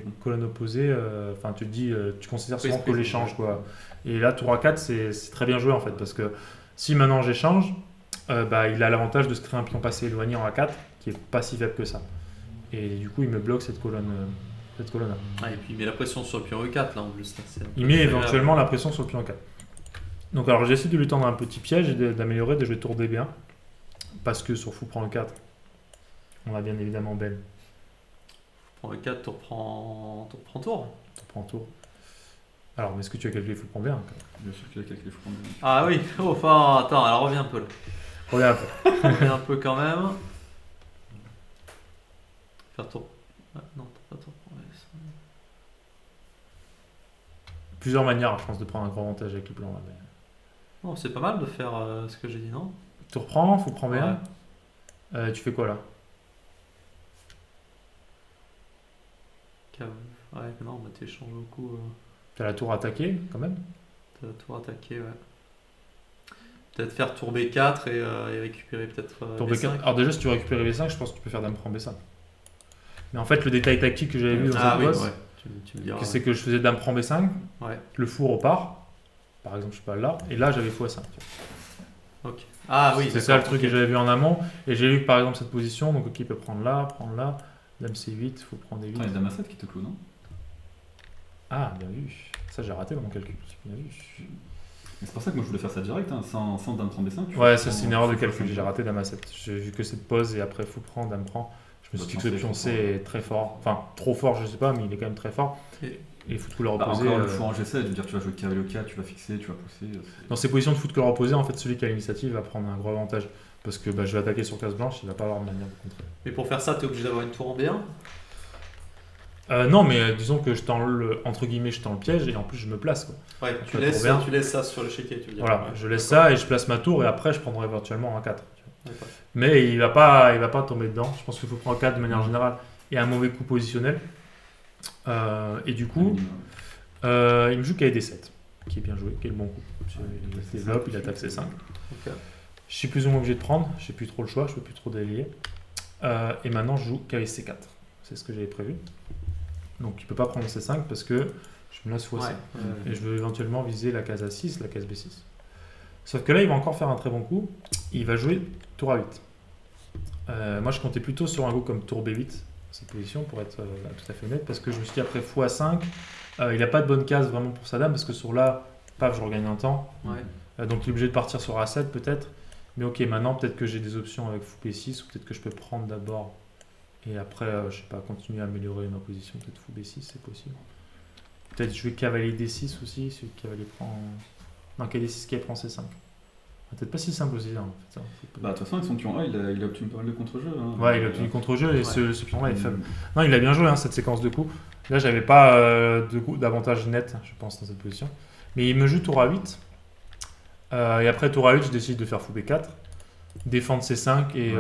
Mhm. colonnes opposées, enfin tu te dis, tu considères Oui, souvent c'est que l'échange quoi. Et là, tour A4, c'est très bien joué en fait, parce que si maintenant j'échange, bah, il a l'avantage de se créer un pion passé éloigné en A4 qui est pas si faible que ça. Et du coup, il me bloque cette colonne. Cette colonne-là. Ah, et puis il met la pression sur le pion E4 là en plus. Là, c'est un peu Il met désagréable. éventuellement la pression sur le pion A4. Donc alors j'essaie de lui tendre un petit piège et d'améliorer, de jouer tour DB1. Parce que sur fou prend E4, on a bien évidemment belle. Prends E4, tour prend tour. Tour prend tour. Alors, mais est-ce que tu as calculé fou prend bien Bien sûr qu'il y a quelques fois. Ah oui, oh, enfin, attends, alors reviens un peu là. Regarde un peu. Reviens un peu quand même. Faire tour. Ouais, non, pas tour. Ouais, Plusieurs manières, je pense, de prendre un grand avantage avec le blanc. Là, mais... non, c'est pas mal de faire ce que j'ai dit, non? Tour prend, fou prend bien. Ouais. Tu fais quoi là? Ouais, non, bah t'échanges beaucoup. Tu as la tour attaquée quand même. T'as tour attaqué, ouais. Peut-être faire tour B4 et récupérer peut-être Tour B5. B4. Alors déjà, si tu veux récupérer B5, je pense que tu peux faire dame prend B5. Mais en fait, le détail tactique que j'avais vu dans Ah cette oui, bosse, ouais. Tu me diras. c'est que je faisais dame prend B5, Ouais. le fou repart, par exemple, je sais pas là, et là j'avais fou A5. Ok. Ah oui, C'est ça le d'accord, truc ok. que j'avais vu en amont, et j'ai vu que par exemple cette position, donc ok, il peut prendre là, dame C8, faut prendre D8. Il y a Dame A7 qui te clôt, non? Ah, bien vu. Ça, j'ai raté dans mon calcul. Bien vu. Mais c'est pour ça que moi je voulais faire ça direct, hein, sans Dame prend B5. Ouais, ça c'est une erreur de calcul. J'ai raté dame A7. J'ai vu que cette pause et après fou prend, dame prend. Je me suis dit que le pion C est très fort. Enfin, trop fort, je sais pas, mais il est quand même très fort. Et- Et fou de couleur Bah, opposée. encore le fou en G7, je veux dire, tu vas jouer cavalier au 4, tu vas fixer, tu vas pousser. Dans ces positions de fou de couleur opposée, en fait, celui qui a l'initiative va prendre un gros avantage. Parce que bah, je vais attaquer sur case blanche, il va pas avoir de manière de contrer. Mais pour faire ça, t'es obligé d'avoir une tour en B1. Non, mais disons que je tends entre guillemets, je tends le piège et en plus je me place. Quoi. Ouais, Tu vas trop bien. tu laisses ça sur le chéquier, tu veux dire. Voilà, Ouais, je laisse d'accord. ça et je place ma tour et après je prendrai éventuellement un 4. D'accord. Mais il va pas tomber dedans. Je pense qu'il faut prendre 4 de manière générale et un mauvais coup positionnel. Et du coup, il me joue KD7, qui est bien joué, qui est le bon coup. Il se développe, il attaque C5. Ok. Je suis plus ou moins obligé de prendre, j'ai plus trop le choix, je peux plus trop délier. Et maintenant je joue KC4, c'est ce que j'avais prévu. Donc il peut pas prendre C5 parce que je me laisse fois Ouais, C. Et je veux éventuellement viser la case A6, la case B6. Sauf que là il va encore faire un très bon coup, il va jouer tour A8. Moi je comptais plutôt sur un go comme tour B8, cette position pour être tout à fait honnête, parce que je me suis dit après x5, il n'a pas de bonne case vraiment pour sa dame, parce que sur là, paf, je regagne un temps. ouais. Donc il est obligé de partir sur A7 peut-être. Mais ok, maintenant peut-être que j'ai des options avec fou P6 ou peut-être que je peux prendre d'abord et après, je sais pas, continuer à améliorer ma position. Peut-être fou B6, c'est possible. Peut-être jouer cavalier D6 aussi, si le cavalier prend. Non, cavalier D6 qui prend C5. Peut-être pas si simple aussi. Hein, en fait, ça. Bah, de toute façon, avec son pion A, il a obtenu pas mal de contre-jeux. Hein. Ouais, il a obtenu contre-jeu et Ouais. ce pion-là est faible. Non, il a bien joué cette séquence de coups. Là, j'avais pas d'avantage net, je pense, dans cette position. Mais il me joue tour A8. Et après tour A8, je décide de faire fou B4, défendre C5 et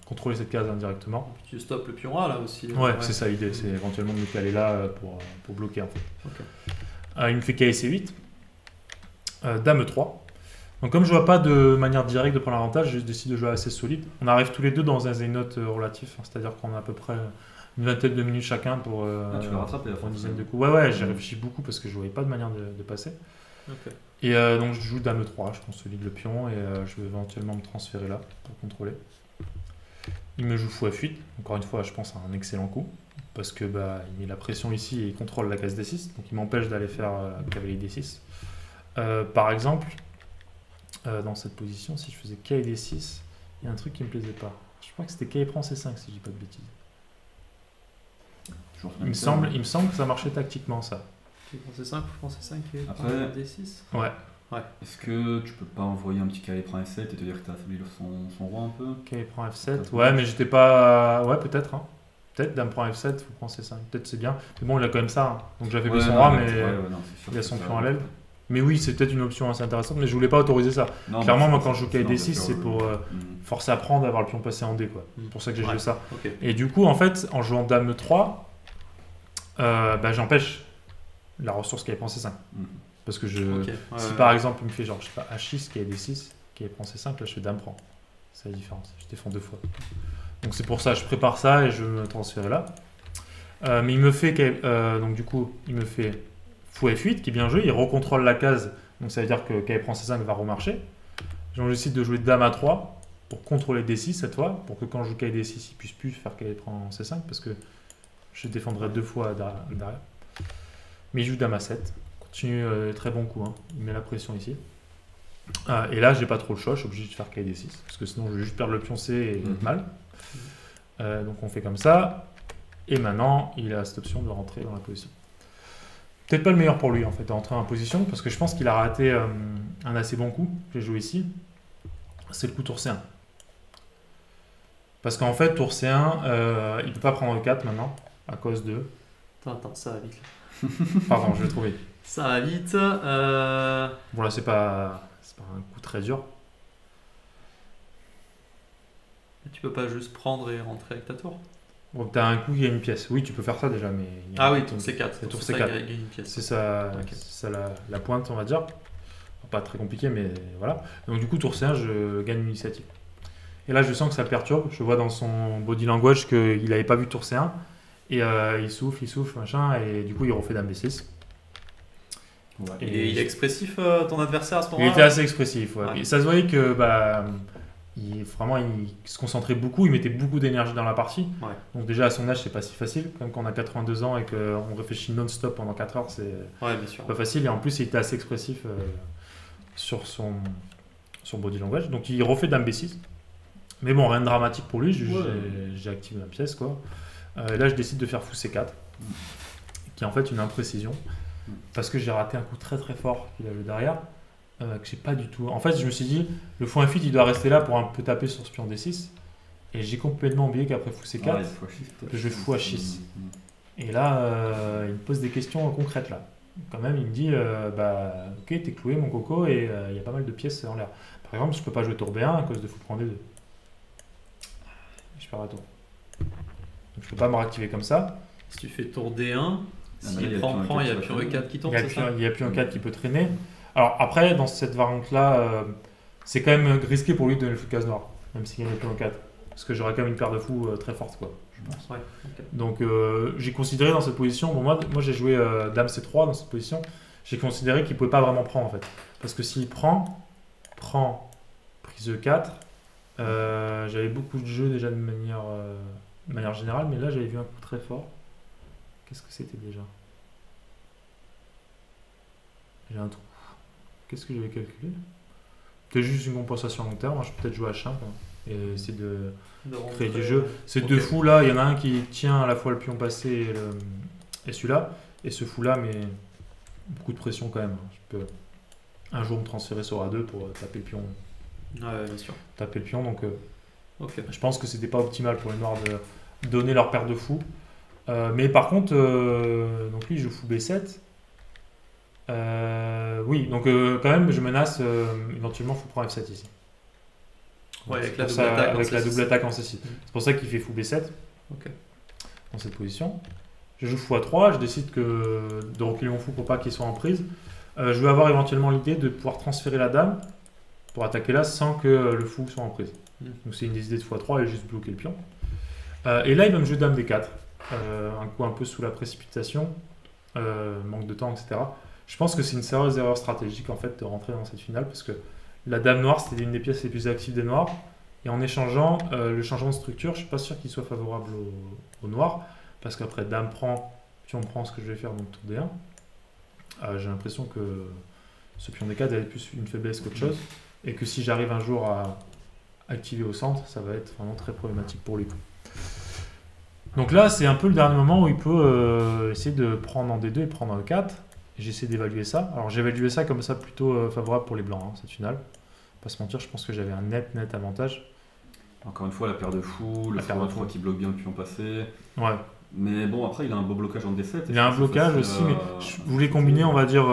contrôler cette case indirectement. Puis tu stoppes le pion A là aussi. Ouais, c'est ça l'idée, c'est éventuellement de me caler là pour bloquer en fait. Ok. Il me fait KC8, Dame 3. Donc comme je vois pas de manière directe de prendre l'avantage, je décide de jouer assez solide. On arrive tous les deux dans un zénote relatif, c'est-à-dire qu'on a à peu près une vingtaine de minutes chacun pour, tu vas rattraper pour une dizaine de coups. Ouais, j'ai réfléchi beaucoup parce que je voyais pas de manière de passer. Ok. Et donc je joue Dame 3, je consolide le pion et je vais éventuellement me transférer là pour contrôler. Il me joue fou F8, encore une fois je pense à un excellent coup, parce que bah, il met la pression ici et il contrôle la case D6, donc il m'empêche d'aller faire cavalier D6. Par exemple, dans cette position, si je faisais K et D6, il y a un truc qui me plaisait pas. Je crois que c'était K et prend C5 si je dis pas de bêtises. Il me semble que ça marchait tactiquement ça. Tu prends C5, je prends C5 et Après- prends D6. Ouais. Est-ce que tu peux pas envoyer un petit cavalier prend F7 et te dire que t'as affaibli son roi un peu? K prend F7. Ouais, mais j'étais pas. Ouais, peut-être. Hein. Peut-être Dame prend F7, faut prendre C5. Peut-être c'est bien. Mais bon, il a quand même ça. Hein. Donc j'avais fait son roi, mais il a son pion à l'aile. Mais oui, c'est peut-être une option assez intéressante, mais je voulais pas autoriser ça. Non, Clairement, bah, moi, quand je joue non, bien KD6, sûr, c'est pour forcer à prendre, avoir le pion passé en D, quoi. Mm. C'est pour ça que j'ai Ouais. joué ça. Ok. Et du coup, en fait, en jouant Dame 3, bah, j'empêche la ressource qui prend C5. Mhm. Parce que je. Ok. Si par exemple, il me fait genre, je sais pas, H6, KD6, qui prend C5, là, je fais Dame prend. C'est la différence. Je défends 2 fois. Donc c'est pour ça, je prépare ça et je me transfère là. Mais il me fait, donc du coup, il me fait fou F8 qui est bien joué. Il recontrôle la case. Donc ça veut dire que quand il prend C5, il va remarcher. Donc je décide de jouer Dame A3 pour contrôler D6 cette fois. Pour que quand je joue KD6, il puisse plus faire qu'il prend C5 parce que je défendrai 2 fois derrière. Mais il joue Dame A7. Continue, très bon coup. Hein. Il met la pression ici. Et là, j'ai pas trop le choix. Je suis obligé de faire KD6 parce que sinon, je vais juste perdre le pion C et être mal. Donc on fait comme ça. Et maintenant, il a cette option de rentrer dans la position. Peut-être pas le meilleur pour lui en fait, de rentrer en position, parce que je pense qu'il a raté un assez bon coup que j'ai joué ici. C'est le coup tour C1. Parce qu'en fait, tour C1, il peut pas prendre 4 maintenant, à cause de... Attends, ça va vite. Pardon, je vais trouver. Ça va vite. Bon là, c'est pas un coup très dur. Tu peux pas juste prendre et rentrer avec ta tour. Bon, t'as un coup, il y a une pièce. Oui, tu peux faire ça déjà, mais... Ah oui, tour C4. C'est tour C4. C4. Il y a une pièce. C'est ça, Ok. c'est ça la pointe, on va dire. Pas très compliqué, mais voilà. Donc du coup, tour C1, je gagne une initiative. Et là, je sens que ça perturbe. Je vois dans son body language qu'il n'avait pas vu tour C1. Et il souffle, machin. Et du coup, il refait Dame B6. Ouais. Et il est expressif, ton adversaire, à ce Il moment-là? était assez expressif. Ouais. Ouais. Et ça se voyait que il se concentrait beaucoup, il mettait beaucoup d'énergie dans la partie. Ouais. Donc déjà à son âge, c'est pas si facile. Comme quand on a 82 ans et qu'on réfléchit non-stop pendant 4 heures, c'est Ouais, bien sûr. pas facile. Et en plus, il était assez expressif sur son body language. Donc il refait Dame B6. Mais bon, rien de dramatique pour lui. J'ai activé ma pièce, quoi. Et là, je décide de faire fou C4, qui est en fait une imprécision. Parce que j'ai raté un coup très très fort qu'il avait derrière. Que j'ai pas du tout. En fait, je me suis dit, le fou F8 il doit rester là pour un peu taper sur ce pion D6. Et j'ai complètement oublié qu'après fou C4, Ouais, fou A6, je vais fou H6. Et là, il me pose des questions concrètes là. Quand même, il me dit, ok, t'es cloué mon coco et il y a pas mal de pièces en l'air. Par exemple, je peux pas jouer tour B1 à cause de fou prend D2. Je perds la tour. Donc je peux pas me réactiver comme ça. Si tu fais tour D1, mais s'il là, prend, il y a pion pion E4 qui Il tombe, n'y a, c'est ça? il y a plus un 4 qui peut traîner. Alors après, dans cette variante-là, c'est quand même risqué pour lui de donner le fou de case noire, même s'il gagne le pion 4. Parce que j'aurais quand même une paire de fous très forte, quoi, je pense. Ouais, ok. Donc j'ai considéré dans cette position, bon, moi j'ai joué Dame C3 dans cette position, j'ai considéré qu'il ne pouvait pas vraiment prendre en fait. Parce que s'il prend, prise E4, j'avais beaucoup de jeux déjà de manière générale, mais là j'avais vu un coup très fort. Qu'est-ce que c'était déjà? J'ai un trou. Qu'est-ce que j'avais calculé? Peut-être juste une compensation à long terme. Moi, je peux peut-être jouer H1 quoi, et essayer de créer du jeu. Ces deux fous là, il y en a un qui tient à la fois le pion passé et celui-là. Et ce fou là, mais beaucoup de pression quand même. Je peux un jour me transférer sur A2 pour taper le pion. Ouais, bien sûr. Taper le pion. Donc Ok. je pense que c'était pas optimal pour les noirs de donner leur paire de fous. Mais par contre, donc lui il joue fou B7. Oui, donc quand même je menace éventuellement fou prend F7 ici. Ouais, avec la C'est double pour ça- attaque en avec la C6. double attaque en C6. C'est pour ça qu'il fait fou B7 Ok. dans cette position. Je joue fou A3, je décide de reculer mon fou pour pas qu'il soit en prise. Je vais avoir éventuellement l'idée de pouvoir transférer la dame pour attaquer là sans que le fou soit en prise. Donc c'est une des idées de fou A3 et juste bloquer le pion. Et là il va me jouer dame D4. Un coup un peu sous la précipitation, manque de temps, etc. Je pense que c'est une sérieuse erreur stratégique en fait de rentrer dans cette finale parce que la dame noire c'était une des pièces les plus actives des noirs et en échangeant le changement de structure, je suis pas sûr qu'il soit favorable au noir parce qu'après dame prend, pion prend ce que je vais faire donc tour D1. J'ai l'impression que ce pion D4 avait plus une faiblesse qu'autre chose et que si j'arrive un jour à activer au centre, ça va être vraiment très problématique pour lui. Donc là, c'est un peu le dernier moment où il peut essayer de prendre en D2 et prendre en E4. J'essaie d'évaluer ça. Alors j'ai évalué ça comme ça plutôt favorable pour les blancs, hein, cette finale. Pas se mentir, je pense que j'avais un net avantage. Encore une fois, la paire de fous, le fou A3 qui bloque bien le pion passé. Ouais. Mais bon, après, il a un beau blocage en D7. Il a un blocage aussi, mais je voulais combiner, on va dire,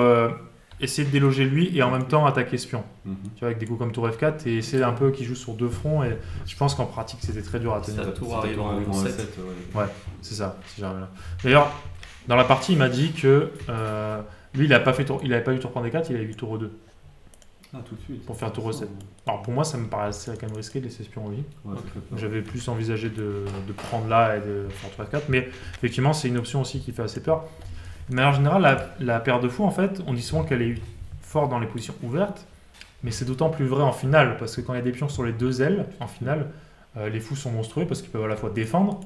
essayer de déloger lui et en même temps attaquer ce pion. Tu vois, avec des coups comme tour F4 et essayer un peu qu'il joue sur deux fronts. Et je pense qu'en pratique, c'était très dur à tenir. La tour arrive en E7. Ouais, c'est ça. Si j'arrive là. D'ailleurs, dans la partie, il m'a dit que lui, il n'avait pas eu tour prendre D4, il avait eu tour E2. Ah, tout de suite. pour faire tour E7. Alors pour moi, ça me paraissait quand même risqué de laisser ce pion en vie. Ouais, ça fait peur. J'avais plus envisagé de prendre là et de faire tour F4, mais effectivement, c'est une option aussi qui fait assez peur. Mais en général, la paire de fous, en fait, on dit souvent qu'elle est forte dans les positions ouvertes, mais c'est d'autant plus vrai en finale, parce que quand il y a des pions sur les deux ailes, en finale, les fous sont monstrueux parce qu'ils peuvent à la fois défendre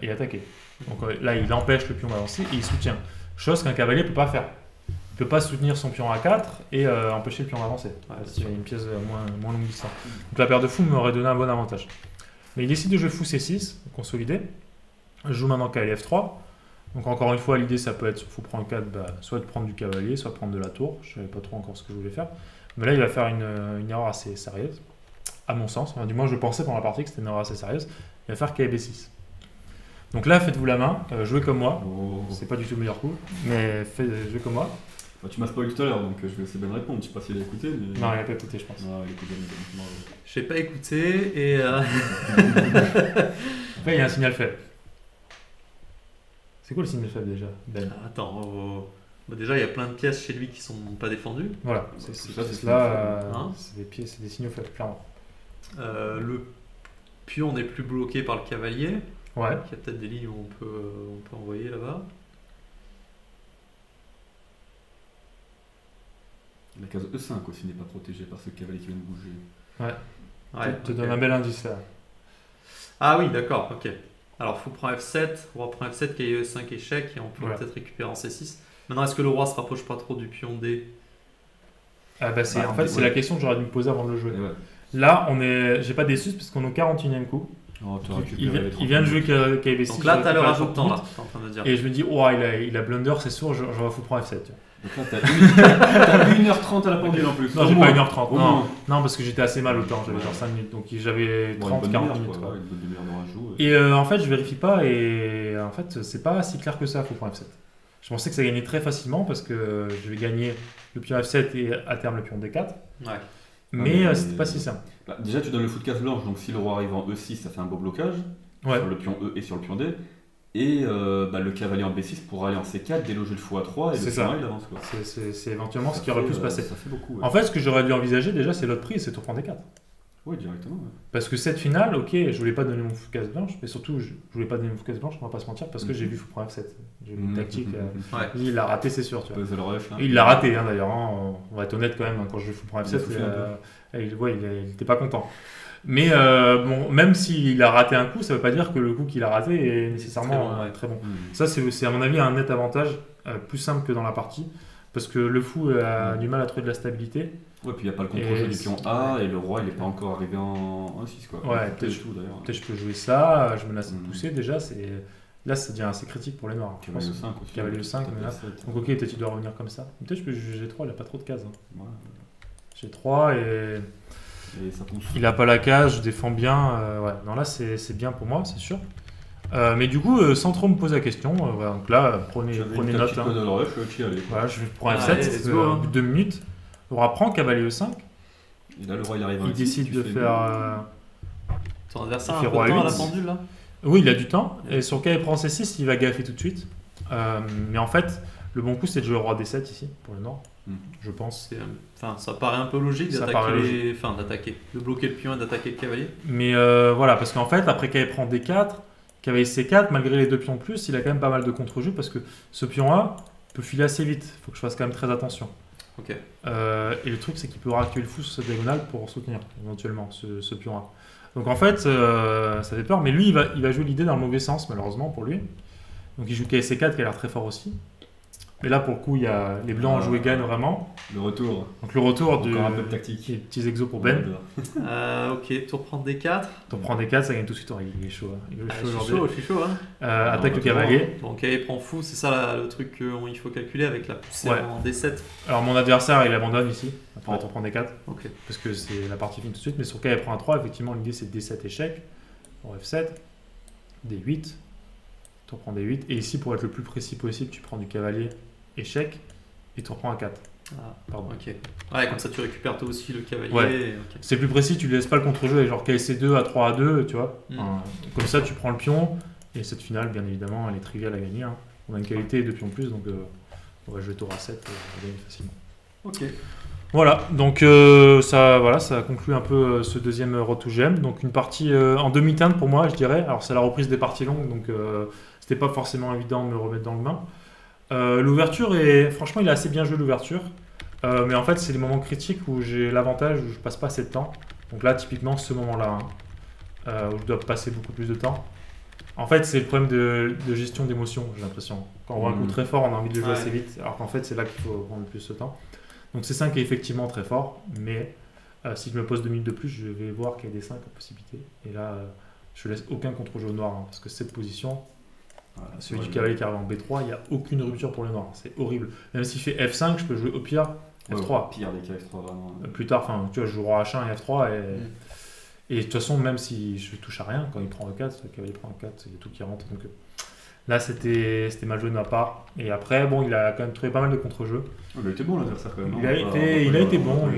et attaquer. Donc là, il empêche le pion d'avancer et il soutient. Chose qu'un cavalier ne peut pas faire. Il ne peut pas soutenir son pion à 4 et empêcher le pion d'avancer. Ouais, Parce qu'il y a une pièce moins longue distance. Donc la paire de fous m'aurait donné un bon avantage. Mais il décide de jouer fou C6, consolidé. Je joue maintenant cavalier F3. Donc encore une fois, l'idée ça peut être sur fou prend 4, soit de prendre du cavalier, soit de prendre de la tour. Je ne savais pas trop encore ce que je voulais faire. Mais là, il va faire une erreur assez sérieuse, à mon sens. Enfin, du moins, je pensais pendant la partie que c'était une erreur assez sérieuse. Il va faire KB6. Donc là, faites-vous la main, jouez comme moi. Oh. C'est pas du tout le meilleur coup, mais jouez comme moi. Bah, tu m'as spoilé tout à l'heure, donc je vais laisser Ben répondre. Je sais pas s'il a écouté, mais. Non, il n'a pas écouté, je pense. Ah, il écoute bien. J'ai pas écouté et. Après, il y a un signal faible. C'est quoi le signal faible déjà, Ben? Attends, bah déjà il y a plein de pièces chez lui qui sont pas défendues. Voilà, c'est c'est ça, c'est là, hein. c'est des pieds, c'est des signaux faibles, clairement. Le pion n'est plus bloqué par le cavalier. Ouais. Il y a peut-être des lignes où on peut envoyer là-bas. La case E5 aussi n'est pas protégée par ce cavalier qui vient de bouger. Ouais, te ok. donne un bel indice là. Ah oui, d'accord, ok. Alors fou prend F7, roi prend F7, cavalier E5 échec et on peut Voilà. peut-être récupérer en C6. Maintenant, est-ce que le roi se rapproche pas trop du pion D? Ah bah Bah, en fait, c'est ouais. la question que j'aurais dû me poser avant de le jouer. Et ouais. Là, j'ai pas des sus parce qu'on est au 41e coup. Oh, tu Il vient de jouer KB6. Donc là, t'as le rajout de temps là. là, t'es en train de dire. Et je me dis, oh, il a blunder, c'est sûr, j'aurais fou prend F7. Tu vois. Donc là, t'as 1h30 à la pendule en plus. Non, Au j'ai moins. pas 1h30. Au Non, moins. non, parce que j'étais assez mal au temps, j'avais Ouais. genre 5 minutes. Donc j'avais Bon, 30, une bonne 40 demi-heure, minutes. quoi, quoi. une bonne demi-heure de rajout. Et en fait, je vérifie pas et en fait, c'est pas si clair que ça, fou prend F7. Je pensais que ça gagnait très facilement parce que je vais gagner le pion F7 et à terme le pion D4. Ouais. Mais mais- c'était pas si simple. Bah, déjà, tu donnes le fou de case blanche, donc si le roi arrive en E6, ça fait un beau blocage Ouais. sur le pion E et sur le pion D. Et le cavalier en B6 pourra aller en C4, déloger le fou à 3 et C'est le ça. pion A il avance. Quoi. C'est éventuellement ce Ça qui aurait fait, pu se passer. Ça fait beaucoup. Ouais. En fait, ce que j'aurais dû envisager déjà, c'est l'autre prise, c'est tour prendre D4. Oui, directement. Ouais. Parce que cette finale, ok, je voulais pas donner mon fou case blanche, mais surtout, je voulais pas donner mon fou case blanche, on va pas se mentir, parce que j'ai vu fou prendre F7. J'ai vu une tactique. Ouais. Lui, il l'a raté, c'est sûr. Tu vois. Puzzle rush, là. Et il l'a raté, hein, d'ailleurs. Hein, on va être honnête quand même, hein, quand je fou prendre Il a F7, soufflé un il était pas content. Mais bon, même s'il a raté un coup, ça veut pas dire que le coup qu'il a raté est nécessairement Très bon, ouais. très bon. Mmh. Ça, c'est à mon avis un net avantage, plus simple que dans la partie, parce que le fou a du mal à trouver de la stabilité. Ouais, puis il n'y a pas le contre-jeu Et du pion A et le roi il n'est pas encore arrivé en 6 quoi. Ouais, Peut-être peut-être tout d'ailleurs. Peut-être je peux jouer ça, je menace de Mhm. pousser déjà, là ça devient assez critique pour les noirs. Je pense. Cavalier 5 aussi. Cavalier 5, mais là- Peut-être Donc ok, peut-être il doit revenir comme ça. Peut-être je peux juger G3, il a pas trop de cases. Hein. Ouais. G3 et Et ça pousse. il a pas la case, je défends bien. Ouais, non là c'est bien pour moi, c'est sûr. Mais du coup, sans trop me poser la question, voilà, donc là, prenez Prenez note. note. Hein. Puzzle rush, tu y allais. Quoi. Voilà, je prends F7, Allez, let's go, au hein. bout de 2 minutes. Le roi prend, cavalier E5. Et là le roi il arrive en Il E6, décide tu de fais faire. Ton adversaire Il a fait un peu de roi temps à 8. la pendule là. Oui, il a du temps. Et sur cavalier prend C6, il va gaffer tout de suite. Mais en fait, le bon coup, c'est de jouer roi D7 ici, pour le nord, Mhm. je pense. Enfin, ça paraît un peu logique Ça paraît d'attaquer enfin d'attaquer, de bloquer le pion et d'attaquer le cavalier. Mais voilà, parce qu'en fait, après cavalier prend D4, cavalier C4, malgré les 2 pions de plus, il a quand même pas mal de contre-jeux parce que ce pion A peut filer assez vite. Il faut que je fasse quand même très attention. Ok. Et le truc, c'est qu'il peut réactiver le fou sur cette diagonale pour soutenir éventuellement ce pion A. Donc en fait, ça fait peur, mais lui, il va jouer l'idée dans le mauvais sens, malheureusement pour lui. Donc il joue cavalier C4 qui a l'air très fort aussi. Mais là, pour le coup, il y a les blancs ont joué gagne vraiment. Le retour. Donc le retour Encore un peu de tactique. des petits exos pour Ben. Ok, tour prendre D4. On prend des 4, ça gagne tout de suite. Il est chaud. Hein. Il est Je chaud suis aujourd'hui. chaud, je suis chaud. Hein. Attaque le cavalier. Bon, cavalier prend fou, c'est ça le truc qu'il faut calculer avec la poussée Ouais. en D7. Alors mon adversaire, il abandonne ici. Après, Oh. on prend des 4. Ok. Parce que c'est la partie finie tout de suite. Mais sur cavalier prend un 3, effectivement, l'idée c'est D7 échec. Pour F7. D8. Tu reprends D8. Et ici, pour être le plus précis possible, tu prends du cavalier échec. Et tu reprends un 4. Ah, Pardon. ok. Ouais, comme ça tu récupères toi aussi le cavalier. Ouais. et- ok. C'est plus précis, tu ne laisses pas le contre-jeu avec genre KC2 à 3 à 2, tu vois. Mm. Comme ça, tu prends le pion. Et cette finale, bien évidemment, elle est triviale à gagner. Hein. On a une qualité et 2 pions de plus, donc on va jouer tour A7 et gagner facilement. Ok. Voilà, donc ça conclut un peu ce deuxième Road to GM. Donc une partie en demi-teinte pour moi, je dirais. Alors c'est la reprise des parties longues, donc c'était pas forcément évident de me remettre dans le bain. L'ouverture franchement, il a assez bien joué l'ouverture. Mais en fait, c'est les moments critiques où j'ai l'avantage où je passe pas assez de temps. Donc là, typiquement, ce moment-là, où je dois passer beaucoup plus de temps. En fait, c'est le problème de gestion d'émotion, j'ai l'impression. Quand on voit un coup très fort, on a envie de le jouer assez vite, alors qu'en fait, c'est là qu'il faut prendre le plus de temps. Donc C5 est effectivement très fort, mais si je me pose 2 minutes de plus, je vais voir qu'il y a des 5 en possibilité. Et là, je laisse aucun contre-jeu au noir, parce que cette position, celui du cavalier qui arrive en B3, il n'y a aucune rupture pour le noir. C'est horrible. Même s'il fait F5, je peux jouer au pire F3. Pire des cas F3, vraiment. Plus tard, tu vois, je joue roi H1 et F3 et de toute façon, même si je touche à rien, quand il prend E4, le cavalier prend E4, il y a tout qui rentre. Donc là, c'était mal joué de ma part. Et après, bon, il a quand même trouvé pas mal de contre-jeux. Il a été bon l'adversaire quand même. Il a été bon.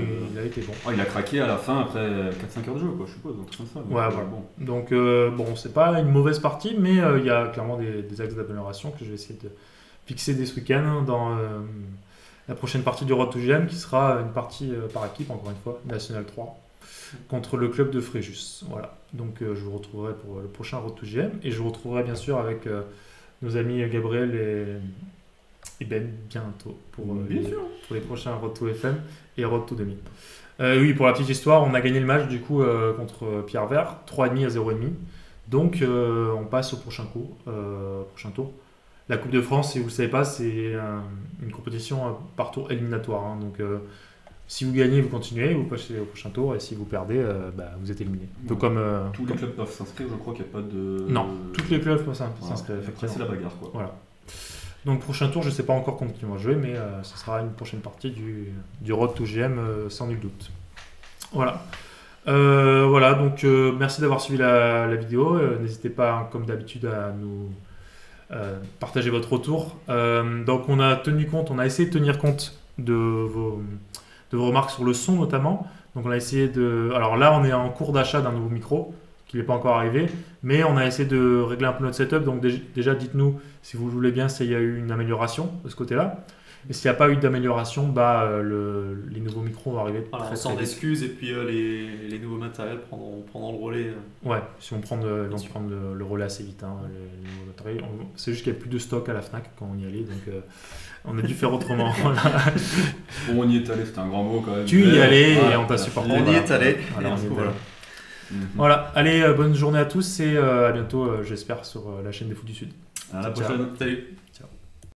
Il a craqué à la fin après 4-5 heures de jeu, quoi, je suppose. Un truc comme ça. Donc, voilà. Donc, bon, c'est pas une mauvaise partie, mais il y a clairement des axes d'amélioration que je vais essayer de fixer dès ce week-end dans la prochaine partie du Road to GM, qui sera une partie par équipe, encore une fois, National 3. Contre le club de Fréjus. Voilà. Donc je vous retrouverai pour le prochain Road to GM et je vous retrouverai bien sûr avec nos amis Gabriel et Ben bientôt pour les prochains Road to FM et Road to 2000. Oui, pour la petite histoire, on a gagné le match du coup contre Pierre Vert, 3,5 à 0,5. Donc on passe au prochain tour. La Coupe de France, si vous ne le savez pas, c'est une compétition par tour éliminatoire. Hein. Donc si vous gagnez, vous continuez, vous passez au prochain tour, et si vous perdez, vous êtes éliminé. Donc, comme, tous les clubs peuvent s'inscrire, je crois qu'il n'y a pas de... Non, tous les clubs peuvent s'inscrire. Après, c'est la bagarre, quoi. Voilà. Donc, prochain tour, je ne sais pas encore contre qui on va jouer, mais ce sera une prochaine partie du Road to GM, sans nul doute. Voilà. Donc merci d'avoir suivi la vidéo. N'hésitez pas, comme d'habitude, à nous partager votre retour. Donc, on a essayé de tenir compte de vos remarques sur le son notamment. Donc on a essayé alors là on est en cours d'achat d'un nouveau micro qui n'est pas encore arrivé, mais on a essayé de régler un peu notre setup. Donc déjà dites-nous si vous voulez bien s'il y a eu une amélioration de ce côté-là. Et s'il n'y a pas eu d'amélioration, les nouveaux micros vont arriver très sans excuses, et puis les nouveaux matériels prendront le relais. Ouais, si on prend le relais assez vite. Hein, les nouveaux matériels. C'est juste qu'il n'y a plus de stock à la Fnac quand on y allait, donc on a dû faire autrement. Bon, on y est allé, c'était un grand mot quand même. Tu y allais et on t'a supporté. On y est allé. Voilà, allez, bonne journée à tous et à bientôt, j'espère, sur la chaîne des Fous du Sud. À la prochaine. Salut. Ciao.